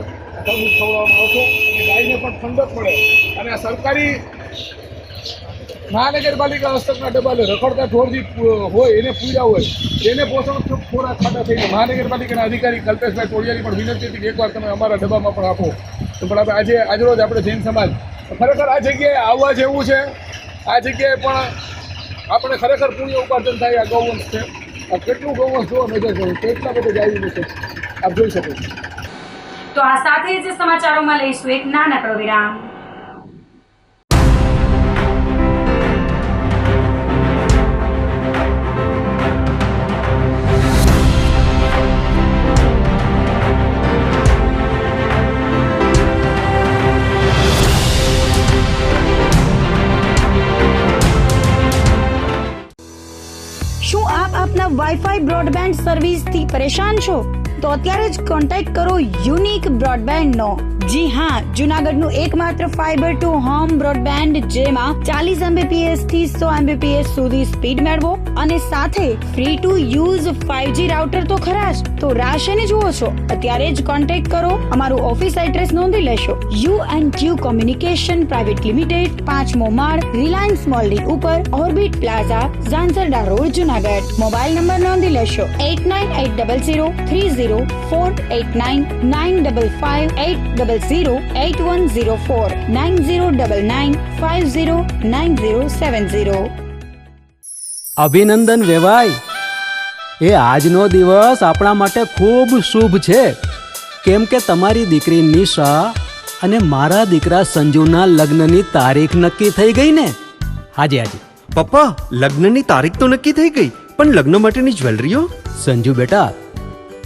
તરબૂચ ખવડાવવામાં આવશે અને ગાયને પણ ઠંડક મળે અને આ સરકારી મહાનગરપાલિકા હસ્તકના ડબ્બા રખડતા ઢોર જે હોય એને પૂર્યા હોય એને પોષણ ખોરાક ખાતા થઈને મહાનગરપાલિકાના અધિકારી કલ્પેશભાઈ ટોળિયાની પણ વિનંતી હતી કે એકવાર તમે અમારા ડબ્બામાં પણ આપો. તો પણ આપણે આજરોજ આપણે જૈન સમાજ ખરેખર આ જગ્યાએ આવવા જેવું છે. આ જગ્યાએ પણ આપણે ખરેખર પુણ્ય ઉપાર્જન થાય. આ ગૌવંશ છે, આ કેટલું ગૌવંશ જોવા નજર કરું કેટલા બધા જ આવી છે આપ જોઈ શકો છો. તો આ સાથે જ સમાચારોમાં લઈશું એક નાનકડો વિરામ. શું આપ આપના વાઈફાઈ બ્રોડબેન્ડ સર્વિસથી પરેશાન છો? તો અત્યારે જ કોન્ટેક્ટ કરો યુનિક બ્રોડબેન્ડનો. જી હા, જુનાગઢનું એકમાત્ર ફાઈબર ટુ હોમ બ્રોડબેન્ડ જેમાં 40 Mbps થી 100 Mbps સુધી સ્પીડ મેળવો અને સાથે free to use 5G router તો ખરા જ. તો રાહ શેને જુઓ છો? અત્યારે જ કોન્ટેક્ટ કરો. અમારું ઓફિસ એડ્રેસ નોંધી લેશો. U&Q કોમ્યુનિકેશન પ્રાઇવેટ લિમિટેડ, 5મો માળ, રિલાયન્સ મોલની ઉપર, orbit plaza, Zanzarda road, Junagadh. Mobile number નોંધી લેશો 8980030489 9558008104 9099509070. અભિનંદન વેવાઈ, એ આજનો દિવસ આપણા માટે ખૂબ શુભ છે, કેમ કે તમારી દીકરી નિશા અને મારા દીકરા સંજુના લગ્નની તારીખ નક્કી થઈ ગઈ ને. હાજી હાજી પપ્પા, લગ્નની તારીખ તો નક્કી થઈ ગઈ, પણ લગ્ન માટેની જ્વેલરીઓ? સંજુ બેટા,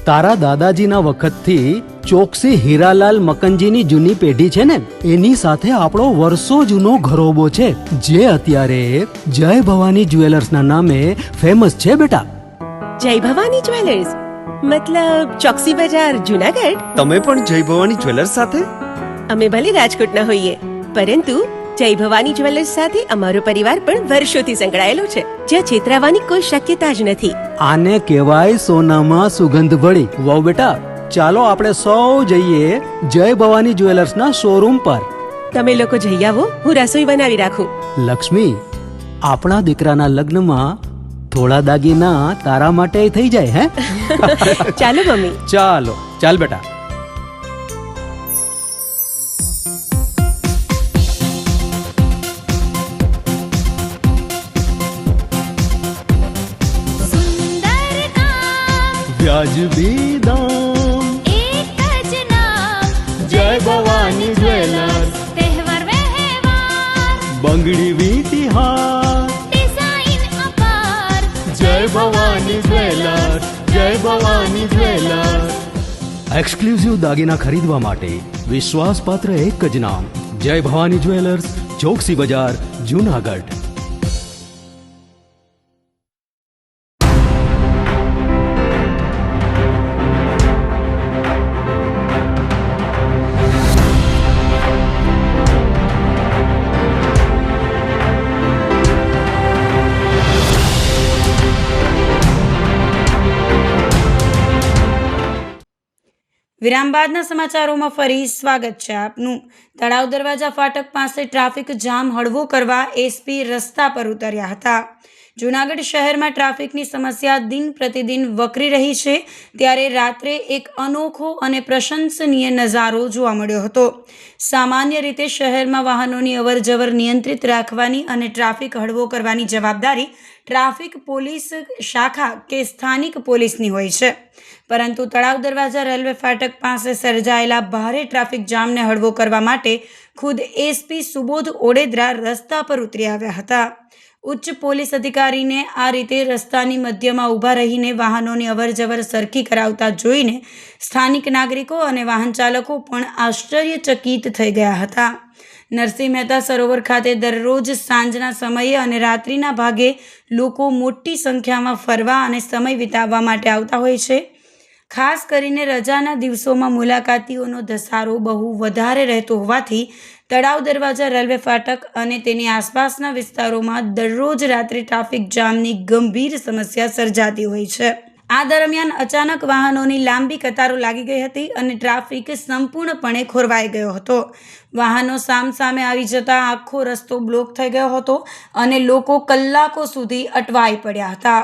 તારા દાદાજીના વખતથી ચોકસી હીરાલાલ મકનજીની જૂની પેઢી છે ને, એની સાથે આપણો વર્ષો જૂનો ઘરોબો છે, જે અત્યારે જય ભવાની જ્વેલર્સના નામે ફેમસ છે બેટા. જય ભવાની જ્વેલર્સ મતલબ ચોકસી બજાર, જુનાગઢ? તમે પણ જય ભવાની જ્વેલર્સ સાથે? અમે ભલે રાજકોટના હોઈએ, પરંતુ જય ભવાની જ્વેલર્સ સાથે અમારો પરિવાર પણ વર્ષોથી સંકળાયેલો છે, જ્યાં છેતરાવાની કોઈ શક્યતા જ નથી. આને કહેવાય સોનામાં સુગંધ ભળી. વાવ બેટા, ચાલો આપણે સૌ જઈએ જય ભવાની જ્વેલર્સના શોરૂમ પર. તમે લોકો જઈ આવો, હું રસોઈ બનાવી રાખું. લક્ષ્મી, આપણા દીકરાના લગ્નમાં થોડા દાગીના તારા માટે થઈ જાય હે? ચાલો મમ્મી. ચાલો ચાલ બેટા. વ્યાજબી દામ, एक જ नाम જય ભવાની જ્વેલર્સ. तहेवार व्यवहार બંગડી વીટી હાર, डिजाइन अपार જય ભવાની જ્વેલર્સ, જય ભવાની જ્વેલર્સ. એક્સક્લુઝિવ દાગીના ખરીદવા માટે વિશ્વાસપાત્ર એક જ નામ, જય ભવાની જ્વેલર્સ, ચોકસી બજાર, જુનાગઢ. વિરામ બાદના સમાચારોમાં ફરી સ્વાગત છે આપનું. તળાવ દરવાજા ફાટક પાસે ટ્રાફિક જામ હળવો કરવા એસપી રસ્તા પર ઉતર્યા હતા. જૂનાગઢ શહેરમાં ટ્રાફિકની સમસ્યા દિન પ્રતિદિન વકરી રહી છે, ત્યારે રાત્રે એક અનોખો અને પ્રશંસનીય નજારો જોવા મળ્યો હતો. સામાન્ય રીતે શહેરમાં વાહનોની અવરજવર નિયંત્રિત રાખવાની અને ટ્રાફિક હળવો કરવાની જવાબદારી ટ્રાફિક પોલીસ શાખા કે સ્થાનિક પોલીસની હોય છે, પરંતુ તળાવ દરવાજા રેલવે ફાટક પાસે સર્જાયેલા ભારે ટ્રાફિક જામને હળવો કરવા માટે ખુદ એસપી સુબોધ ઓડેદરા રસ્તા પર ઉતરી આવ્યા હતા. ઉચ્ચ પોલીસ અધિકારીને આ રીતે રસ્તાની મધ્યમાં ઊભા રહીને વાહનોની અવરજવર સરખી કરાવતા જોઈને સ્થાનિક નાગરિકો અને વાહન ચાલકો પણ આશ્ચર્યચકિત થઈ ગયા હતા. નરસિંહ મહેતા સરોવર ખાતે દરરોજ સાંજના સમયે અને રાત્રિના ભાગે લોકો મોટી સંખ્યામાં ફરવા અને સમય વિતાવવા માટે આવતા હોય છે. ખાસ કરીને રજાના દિવસોમાં મુલાકાતીઓનો ધસારો બહુ વધારે રહેતો હોવાથી તળાવ દરવાજા રેલવે ફાટક અને તેની આસપાસના વિસ્તારોમાં દરરોજ રાત્રે ટ્રાફિક જામની ગંભીર સમસ્યા સર્જાતી હોય છે. આ દરમિયાન અચાનક વાહનોની લાંબી કતારો લાગી ગઈ હતી અને ટ્રાફિક સંપૂર્ણપણે ખોરવાઈ ગયો હતો. વાહનો સામસામે આવી જતા આખો રસ્તો બ્લોક થઈ ગયો હતો અને લોકો કલાકો સુધી અટવાઈ પડ્યા હતા.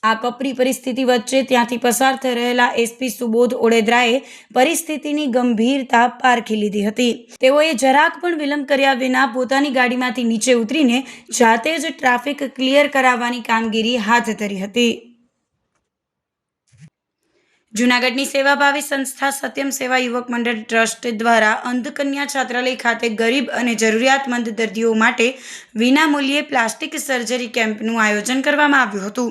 આ કપરી પરિસ્થિતિ વચ્ચે ત્યાંથી પસાર થઈ રહેલા એસપી સુબોધ ઓડેદરાએ પરિસ્થિતિની ગંભીરતા પારખી લીધી હતી. તેઓએ જરાક પણ વિલંબ કર્યા વિના પોતાની ગાડીમાંથી નીચે ઉતરીને જાતે જ ટ્રાફિક ક્લિયર કરાવવાની કામગીરી હાથ ધરી હતી. જૂનાગઢની સેવાભાવી સંસ્થા સત્યમ સેવા યુવક મંડળ ટ્રસ્ટ દ્વારા અંધકન્યા છાત્રાલય ખાતે ગરીબ અને જરૂરિયાતમંદ દર્દીઓ માટે વિનામૂલ્યે પ્લાસ્ટિક સર્જરી કેમ્પનું આયોજન કરવામાં આવ્યું હતું.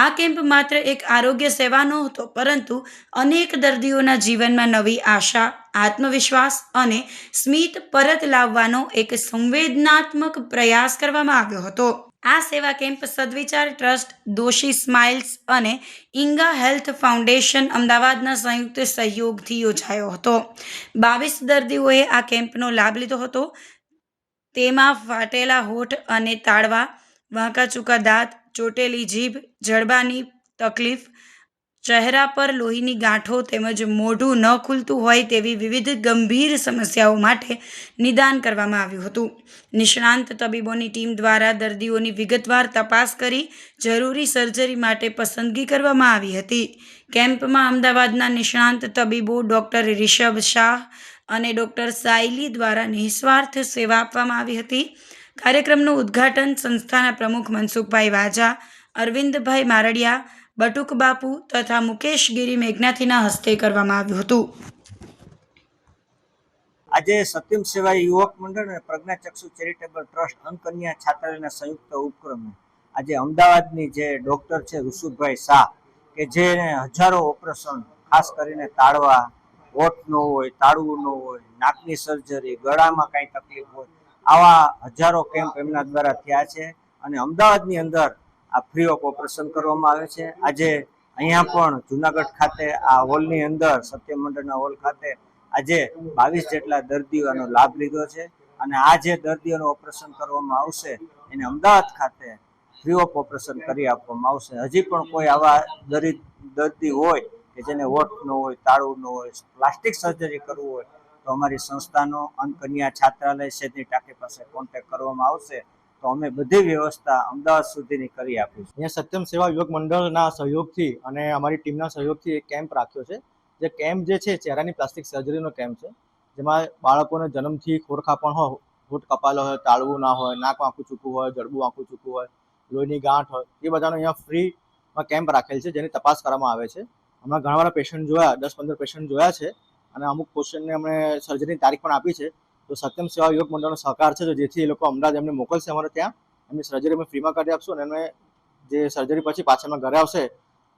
આ કેમ્પ માત્ર એક આરોગ્ય સેવા નહોતો, પરંતુ અનેક દર્દીઓના જીવનમાં નવી આશા, આત્મવિશ્વાસ અને સ્મિત પરત લાવવાનો એક સંવેદનાત્મક પ્રયાસ કરવામાં આવ્યો હતો. આ સેવા camp Sadvichar trust, Doshi smiles અને ઇંગા હેલ્થ ફાઉન્ડેશન અમદાવાદના સંયુક્ત સહયોગથી યોજાયો હતો. 22 દર્દીઓએ આ કેમ્પનો લાભ લીધો હતો. તેમાં ફાટેલા હોઠ અને તાળવા, વાંકા ચૂકા દાંત, ચોટેલી જીભ, જડબાની તકલીફ, ચહેરા પર લોહીની ગાંઠો તેમજ મોઢું ન ખુલતું હોય તેવી વિવિધ ગંભીર સમસ્યાઓ માટે નિદાન કરવામાં આવ્યું હતું. નિષ્ણાંત તબીબોની ટીમ દ્વારા દર્દીઓની વિગતવાર તપાસ કરી જરૂરી સર્જરી માટે પસંદગી કરવામાં આવી હતી. કેમ્પમાં અમદાવાદના નિષ્ણાંત તબીબો ડૉક્ટર રિષભ શાહ અને ડૉક્ટર સાયલી દ્વારા નિસ્વાર્થ સેવા આપવામાં આવી હતી. કાર્યક્રમનું ઉદ્ઘાટન સંસ્થાના પ્રમુખ મનસુખભાઈ વાજા, અરવિંદભાઈ મારડિયા, બટુક બાપુ તથા મુકેશ ગિરી મેઘનાથીના હસ્તે કરવામાં આવ્યું હતું. આજે સત્યમ સેવા યુવક મંડળ અને પ્રજ્ઞાચક્ષુ ચેરિટેબલ ટ્રસ્ટ અંધકન્યા છાત્રાલયના સંયુક્ત ઉપક્રમે આજે અમદાવાદની જે ડૉક્ટર છે ઋષભભાઈ શાહ, કે જે હજારો ઓપરેશન, ખાસ કરીને તાળવા, હોઠ ન હોય, તાળવું ન હોય, નાકની સર્જરી, ગળામાં કાંઈ તકલીફ હોય, આવા હજારો કેમ્પ એમના દ્વારા થયા છે અને અમદાવાદની અંદર આ ફ્રી ઓફ ઓપરેશન કરવામાં આવે છે. આજે અહીંયા પણ જુનાગઢ ખાતે આ હોલની અંદર સત્ય મંડળના હોલ ખાતે આજે 22 જેટલા દર્દીઓનો લાભ લીધો છે અને આ જે દર્દીઓનું ઓપરેશન કરવામાં આવશે એને અમદાવાદ ખાતે ફ્રી ઓફ ઓપરેશન કરી આપવામાં આવશે. હજી પણ કોઈ આવા દર્દી હોય કે જેને હોઠ ન હોય, તાળું ન હોય, પ્લાસ્ટિક સર્જરી કરવું હોય તો અમારી સંસ્થાનો અંધકન્યા છાત્રાલય શેદની ટાંકી પાસે કોન્ટેક્ટ કરવામાં આવશે તો અમે બધી વ્યવસ્થા અમદાવાદ સુધીની કરી આપીશું. અહીંયા સત્યમ સેવા યુવક મંડળના સહયોગથી અને અમારી ટીમના સહયોગથી એક કેમ્પ રાખ્યો છે. જે કેમ્પ જે છે ચહેરાની પ્લાસ્ટિક સર્જરીનો કેમ્પ છે, જેમાં બાળકોને જન્મથી ખોરખાપણ હોય, હોઠ કપાયેલો હોય, તાળવું ના હોય, નાક વાંકું ચૂકવું હોય, જડબું વાંકું ચૂકવું હોય, લોહીની ગાંઠ હોય, એ બધાનો અહીંયા ફ્રીમાં કેમ્પ રાખેલ છે જેની તપાસ કરવામાં આવે છે. હમણાં ઘણા બધા પેશન્ટ જોયા, 10-15 પેશન્ટ જોયા છે અને અમુક પેશન્ટને અમને સર્જરીની તારીખ પણ આપી છે. તો સત્યમ સેવા યુવક મંડળનો સહકાર છે, જેથી એ લોકો અમદાવાદ એમને મોકલશે અમારે ત્યાં, એમની સર્જરી અમે ફ્રીમાં કરી આપશું અને એમને જે સર્જરી પછી પાછા એમના ઘરે આવશે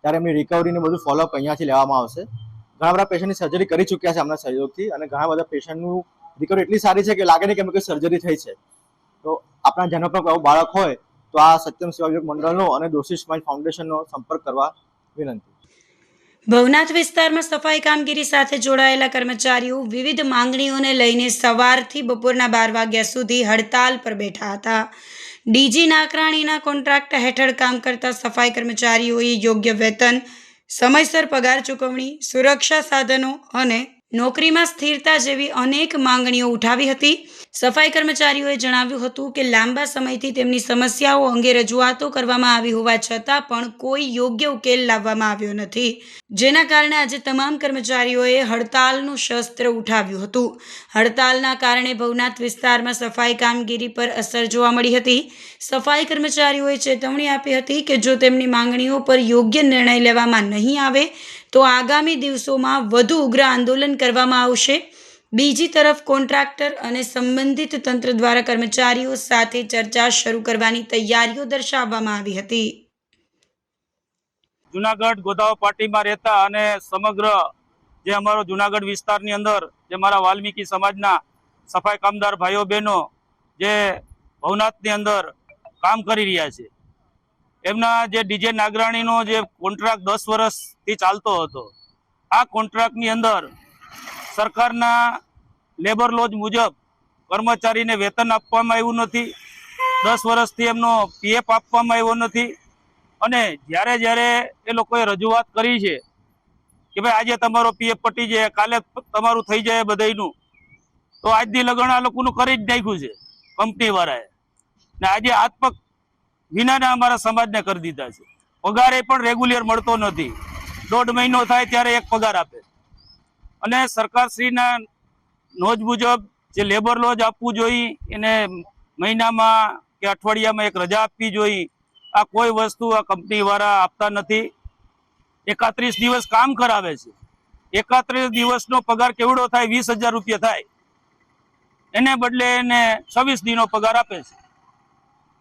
ત્યારે એમની રિકવરીને બધું ફોલોઅપ અહીંયાથી લેવામાં આવશે. ઘણા બધા પેશન્ટની સર્જરી કરી ચૂક્યા છે અમના સહયોગથી અને ઘણા બધા પેશન્ટનું રિકવરી એટલી સારી છે કે લાગે નહીં કે એમને કોઈ સર્જરી થઈ છે. તો આપણા જેનો પણ આવું બાળક હોય તો આ સત્યમ સેવા યુવક મંડળનો અને દોશી સ્માઇલ ફાઉન્ડેશનનો સંપર્ક કરવા વિનંતી. ભવનાથ વિસ્તારમાં સફાઈ કામગીરી સાથે જોડાયેલા કર્મચારીઓ વિવિધ માંગણીઓને લઈને સવારથી બપોરના 12 વાગ્યા સુધી હડતાલ પર બેઠા હતા. ડીજી નાકરાણીના કોન્ટ્રાક્ટ હેઠળ કામ કરતા સફાઈ કર્મચારીઓએ યોગ્ય વેતન, સમયસર પગાર ચૂકવણી, સુરક્ષા સાધનો અને નોકરીમાં સ્થિરતા જેવી અનેક માંગણીઓ ઉઠાવી હતી. સફાઈ કર્મચારીઓએ જણાવ્યું હતું કે લાંબા સમયથી તેમની સમસ્યાઓ અંગે રજૂઆતો કરવામાં આવી હોવા છતાં પણ કોઈ યોગ્ય ઉકેલ લાવવામાં આવ્યો નથી, જેના કારણે આજે તમામ કર્મચારીઓએ હડતાલનું શસ્ત્ર ઉઠાવ્યું હતું. હડતાલના કારણે ભવનાથ વિસ્તારમાં સફાઈ કામગીરી પર અસર જોવા મળી હતી. સફાઈ કર્મચારીઓએ ચેતવણી આપી હતી કે જો તેમની માંગણીઓ પર યોગ્ય નિર્ણય લેવામાં નહીં આવે તો આગામી દિવસોમાં વધુ ઉગ્ર આંદોલન કરવામાં આવશે. બીજી તરફ કોન્ટ્રાક્ટર અને સંબંધિત તંત્ર દ્વારા કર્મચારીઓ સાથે ચર્ચા શરૂ કરવાની તૈયારીઓ દર્શાવવામાં આવી હતી. જુનાગઢ ગોદાવ પાટીમાં રહેતા અને સમગ્ર જે અમારો જુનાગઢ વિસ્તારની અંદર જે મારા વાલ્મીકી સમાજના સફાઈ કામદાર ભાઈઓ બહેનો જે ભવનાથની અંદર કામ કરી રહ્યા છે, એમના જે ડીજે નાગરાણીનો જે કોન્ટ્રાક્ટ 10 વર્ષથી ચાલતો હતો, આ કોન્ટ્રાક્ટની અંદર સરકારના લેબર લોજ મુજબ કર્મચારીને વેતન આપવામાં આવ્યું નથી. 10 વર્ષથી એમનો પીએફ આપવામાં આવ્યો નથી અને જ્યારે એ લોકોએ રજૂઆત કરી છે કે ભાઈ આજે તમારો પીએફ પટી જાય, કાલે તમારું થઈ જાય બધાયનું, તો આજની લગન આ લોકોનું કરી જ નાખ્યું છે કંપનીવાળાએ ને આજે આત્મક વિનાના અમારા સમાજને કરી દીધા છે. પગારે પણ રેગ્યુલર મળતો નથી. 1.5 મહિનો થાય ત્યારે એક પગાર આપે અને સરકારશ્રીના નોંધ મુજબ જે લેબર લોજ આપવું જોઈએ એને મહિનામાં કે અઠવાડિયામાં એક રજા આપવી જોઈએ. આ કોઈ વસ્તુ આ કંપનીવાળા આપતા નથી. 31 દિવસ કામ કરાવે છે. 31 દિવસનો પગાર કેવડો થાય? 20,000 રૂપિયા થાય. એને બદલે એને 26 દિનનો પગાર આપે છે.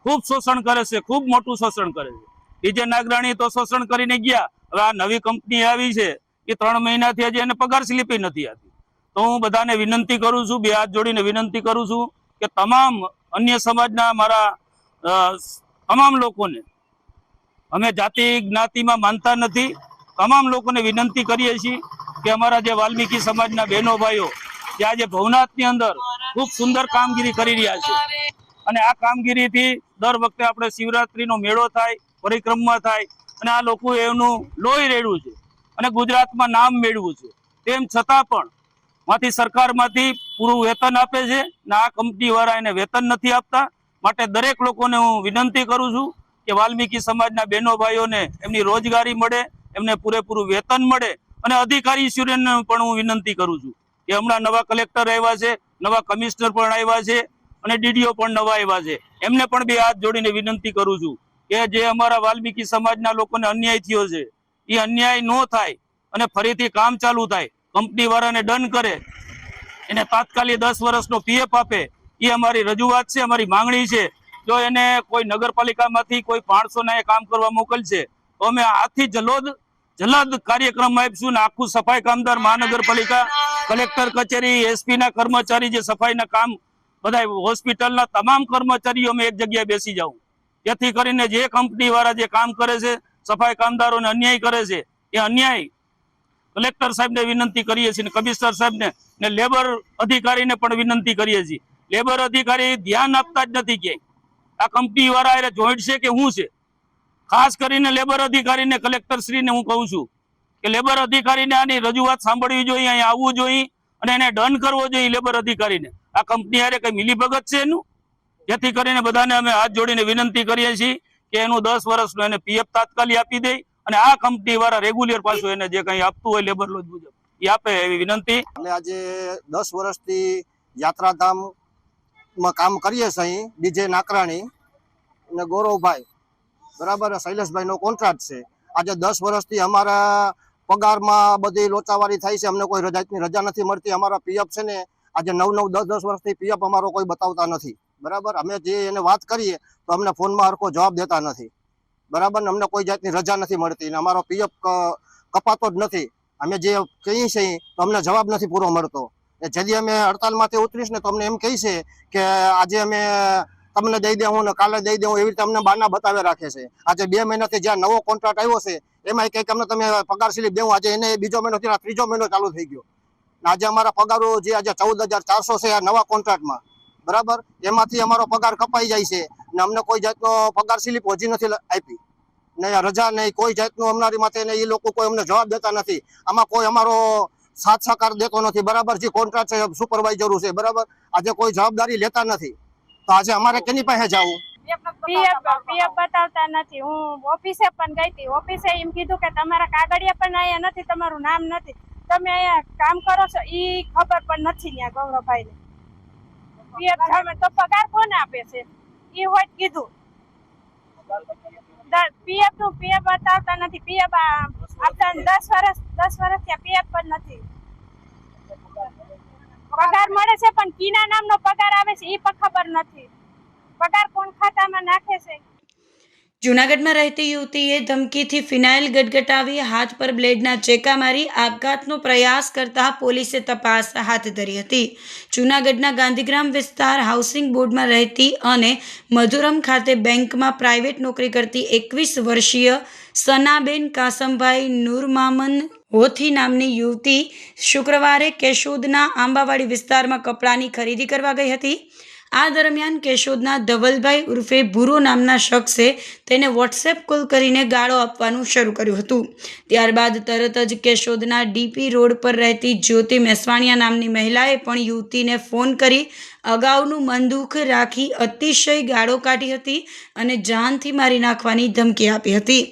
ખૂબ શોષણ કરે છે, ખૂબ મોટું શોષણ કરે છે. ડીજે નાગરાણી તો શોષણ કરીને ગયા. હવે આ નવી કંપની આવી છે એ 3 મહિનાથી હજી એને પગાર સ્લીપ નથી આપી. તો હું બધાને વિનંતી કરું છું, 2 હાથ જોડીને વિનંતી કરું છું કે તમામ અન્ય સમાજના મારા તમામ લોકોને, અમે જાતિ જ્ઞાતિમાં માનતા નથી, તમામ લોકોને વિનંતી કરીએ છીએ કે અમારા જે વાલ્મીકી સમાજના બહેનો ભાઈઓ જે આજે ભવનાથની અંદર ખૂબ સુંદર કામગીરી કરી રહ્યા છે અને આ કામગીરીથી દર વખતે આપણે શિવરાત્રીનો મેળો થાય, પરિક્રમા થાય અને આ લોકો એનું લોહી રેડવું છે અને ગુજરાતમાં નામ મેળવું છે. તેમ છતાં પણ માંથી સરકારમાંથી પૂરું વેતન આપે છે ને આ કંપનીવાળા એને વેતન નથી આપતા. માટે દરેક લોકોને હું વિનંતી કરું છું કે વાલ્મીકી સમાજના બહેનો ભાઈઓને એમની રોજગારી મળે, એમને પૂરેપૂરું વેતન મળે અને અધિકારીશ્રીઓને પણ હું વિનંતી કરું છું કે હમણાં નવા કલેક્ટર આવ્યા છે, નવા કમિશનર પણ આવ્યા છે અને ડીડીઓ પણ નવા આવ્યા છે. એમને પણ 2 હાથ જોડીને વિનંતી કરું છું કે જે અમારા વાલ્મીકી સમાજના લોકોને અન્યાય થયો છે એ અન્યાય ન થાય અને ફરીથી કામ ચાલુ થાય. કંપની વાળાને દંડ કરે, એને તાત્કાલિક 10 વર્ષનો પીએફ આપે, એ અમારી રજૂઆત છે, અમારી માંગણી છે. જો એને કોઈ નગરપાલિકામાંથી કોઈ 500 કામ કરવા મોકલશે તો અમે આથી જલદ કાર્યક્રમ આપીશું ને આખું સફાઈ કામદાર મહાનગરપાલિકા, કલેક્ટર કચેરી, એસપી ના કર્મચારી, જે સફાઈના કામ બધા હોસ્પિટલના તમામ કર્મચારીઓ અમે એક જગ્યાએ બેસી જાઉં, જેથી કરીને જે કંપની વાળા જે કામ કરે છે, સફાઈ કામદારોને અન્યાય કરે છે, એ અન્યાય કલેક્ટર સાહેબને વિનંતી કરીએ છીએ, કમિશનર સાહેબને ને લેબર અધિકારીને પણ વિનંતી કરીએ છીએ. લેબર અધિકારી ધ્યાન આપતા જ નથી ક્યાંય. આ કંપની વાળા એ જોઈન્ટ છે કે શું છે? ખાસ કરીને લેબર અધિકારીને, કલેક્ટરશ્રીને હું કહું છું કે લેબર અધિકારીને આની રજૂઆત સાંભળવી જોઈએ, અહીંયા આવવું જોઈએ અને એને દંડ કરવો જોઈએ લેબર અધિકારીને. આ કંપની હારે કઈ મિલીભગત છે એનું? જેથી કરીને બધાને અમે હાથ જોડીને વિનંતી કરીએ છીએ કે એનું 10 વર્ષનું એને પીએફ તાત્કાલિક આપી દે અને આ કંપની વાળા રેગ્યુલર પાછું એને જે કંઈ આપતું હોય લેબર લોજ મુજબ એ આપે એવી વિનંતી. અમે આજે 10 વર્ષથી યાત્રાધામમાં કામ કરીએ છીએ. અહીં ડીજે નાકરાણી અને ગૌરવભાઈ, બરાબર, શૈલેષભાઈનો કોન્ટ્રાક્ટ છે. આજે 10 વર્ષથી અમારા પગારમાં બધી લોચાવારી થાય છે. અમને કોઈ રજા નથી મળતી. અમારા પીએફ છે ને આજે 9-9, 10-10 વર્ષથી પીએફ અમારો કોઈ બતાવતા નથી. બરાબર, અમે જે એને વાત કરીએ તો અમને ફોનમાં હરખો જવાબ દેતા નથી. બરાબર, ને અમને કોઈ જાતની રજા નથી મળતી ને અમારો પીએફ કપાતો જ નથી. અમે જે કહીએ છીએ તો અમને જવાબ નથી પૂરો મળતો. જદી અમે હડતાલમાંથી ઉતરીશ ને તો અમને એમ કહે છે કે આજે અમે તમને દઈ દેવું ને કાલે દઈ દેવું, એવી રીતે અમને બાના બતાવે રાખે છે. આજે 2 મહિનાથી જ્યાં નવો કોન્ટ્રાક્ટ આવ્યો છે એમાં કંઈક અમને તમે પગાર સ્લીપ દેવું, આજે એને 2જો મહિનો થી 3જો મહિનો ચાલુ થઈ ગયો. આજે અમારા પગારો જે આજે 14,400 છે આ નવા કોન્ટ્રાક્ટમાં, બરાબર, એમાંથી અમારો પગાર કપાઈ જાય છે ને અમને કોઈ જાતનો પગાર સ્લીપ હજી નથી આપી, નહીં રજા, નહીં કોઈ જાતનું અમારી માથે એ લોકો કોઈ અમને જવાબ દેતા નથી. આમાં કોઈ અમારો સાથ સહકાર દેતો નથી. બરાબર, જે કોન્ટ્રાક્ટ છે સુપરવાઇઝરો છે, બરાબર, આજે કોઈ જવાબદારી લેતા નથી. તો આજે અમારે કેની પાસે જવું? પીએફ બતાવતા નથી. હું ઓફિસે પણ ગઈ હતી, ઓફિસે એમ કીધું કે તમારા કાગળિયા પણ અહીંયા નથી, તમારું નામ નથી, તમે અહીંયા કામ કરો છો એ ખબર પણ નથી ત્યાં ગૌરવભાઈને. પીએફ તો પગાર કોને આપે છે એ હોય કીધું. પીએફ નું પીએફ બતાવતા નથી. પીએફ આપતા 10 વર્ષ ત્યાં પીએફ પણ નથી. પગાર મળે છે પણ કીના નામનો પગાર આવે છે એ પણ ખબર નથી. પગાર કોણ ખાતામાં નાખે છે? જૂનાગઢમાં રહેતી યુવતીએ ધમકીથી ફિનાઇલ ગટગટાવી હાથ પર બ્લેડના ચેકા મારી આપઘાતનો પ્રયાસ કરતા પોલીસે તપાસ હાથ ધરી હતી. જૂનાગઢના ગાંધીગ્રામ વિસ્તાર હાઉસિંગ બોર્ડમાં રહેતી અને મધુરમ ખાતે બેંકમાં પ્રાઇવેટ નોકરી કરતી 21 વર્ષીય સનાબેન કાસમભાઈ નૂરમામન હોથી નામની યુવતી શુક્રવારે કેશોદના આંબાવાડી વિસ્તારમાં કપડાની ખરીદી કરવા ગઈ હતી. આ દરમિયાન કેશોદના ધવલભાઈ ઉર્ફે ભૂરો નામના શખ્સે તેને વોટ્સએપ કોલ કરીને ગાળો આપવાનું શરૂ કર્યું હતું. ત્યારબાદ તરત જ કેશોદના ડીપી રોડ પર રહેતી જ્યોતિ મેસવાણિયા નામની મહિલાએ પણ યુવતીને ફોન કરી અગાઉનું મન દુઃખ રાખી અતિશય ગાળો કાઢી હતી અને જાનથી મારી નાખવાની ધમકી આપી હતી.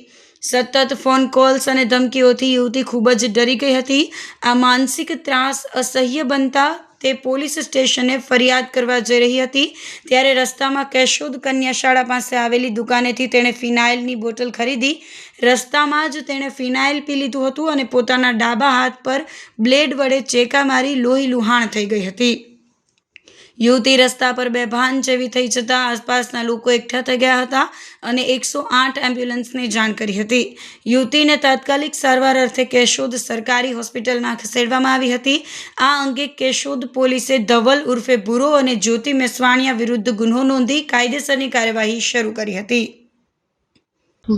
સતત ફોન કોલ્સ અને ધમકીઓથી યુવતી ખૂબ જ ડરી ગઈ હતી. આ માનસિક ત્રાસ અસહ્ય બનતા તે પોલીસ સ્ટેશને ફરિયાદ કરવા જઈ રહી હતી ત્યારે રસ્તામાં કેશોદ કન્યા શાળા પાસે આવેલી દુકાનેથી તેણે ફિનાઇલની બોટલ ખરીદી. રસ્તામાં જ તેણે ફિનાઇલ પી લીધું હતું અને પોતાના ડાબા હાથ પર બ્લેડ વડે ચેકા મારી લોહી લુહાણ થઈ ગઈ હતી. યુવતી રસ્તા પર બેભાન જેવી થઈ જતા આસપાસના લોકો એકઠા થઈ ગયા હતા અને 108 એમ્બ્યુલન્સને જાણ કરી હતી. યુવતીને તાત્કાલિક સારવાર અર્થે કેશોદ સરકારી હોસ્પિટલમાં ખસેડવામાં આવી હતી. આ અંગે કેશોદ પોલીસે ધવલ ઉર્ફે ભૂરો અને જ્યોતિ મેસવાણિયા વિરુદ્ધ ગુનો નોંધી કાયદેસરની કાર્યવાહી શરૂ કરી હતી.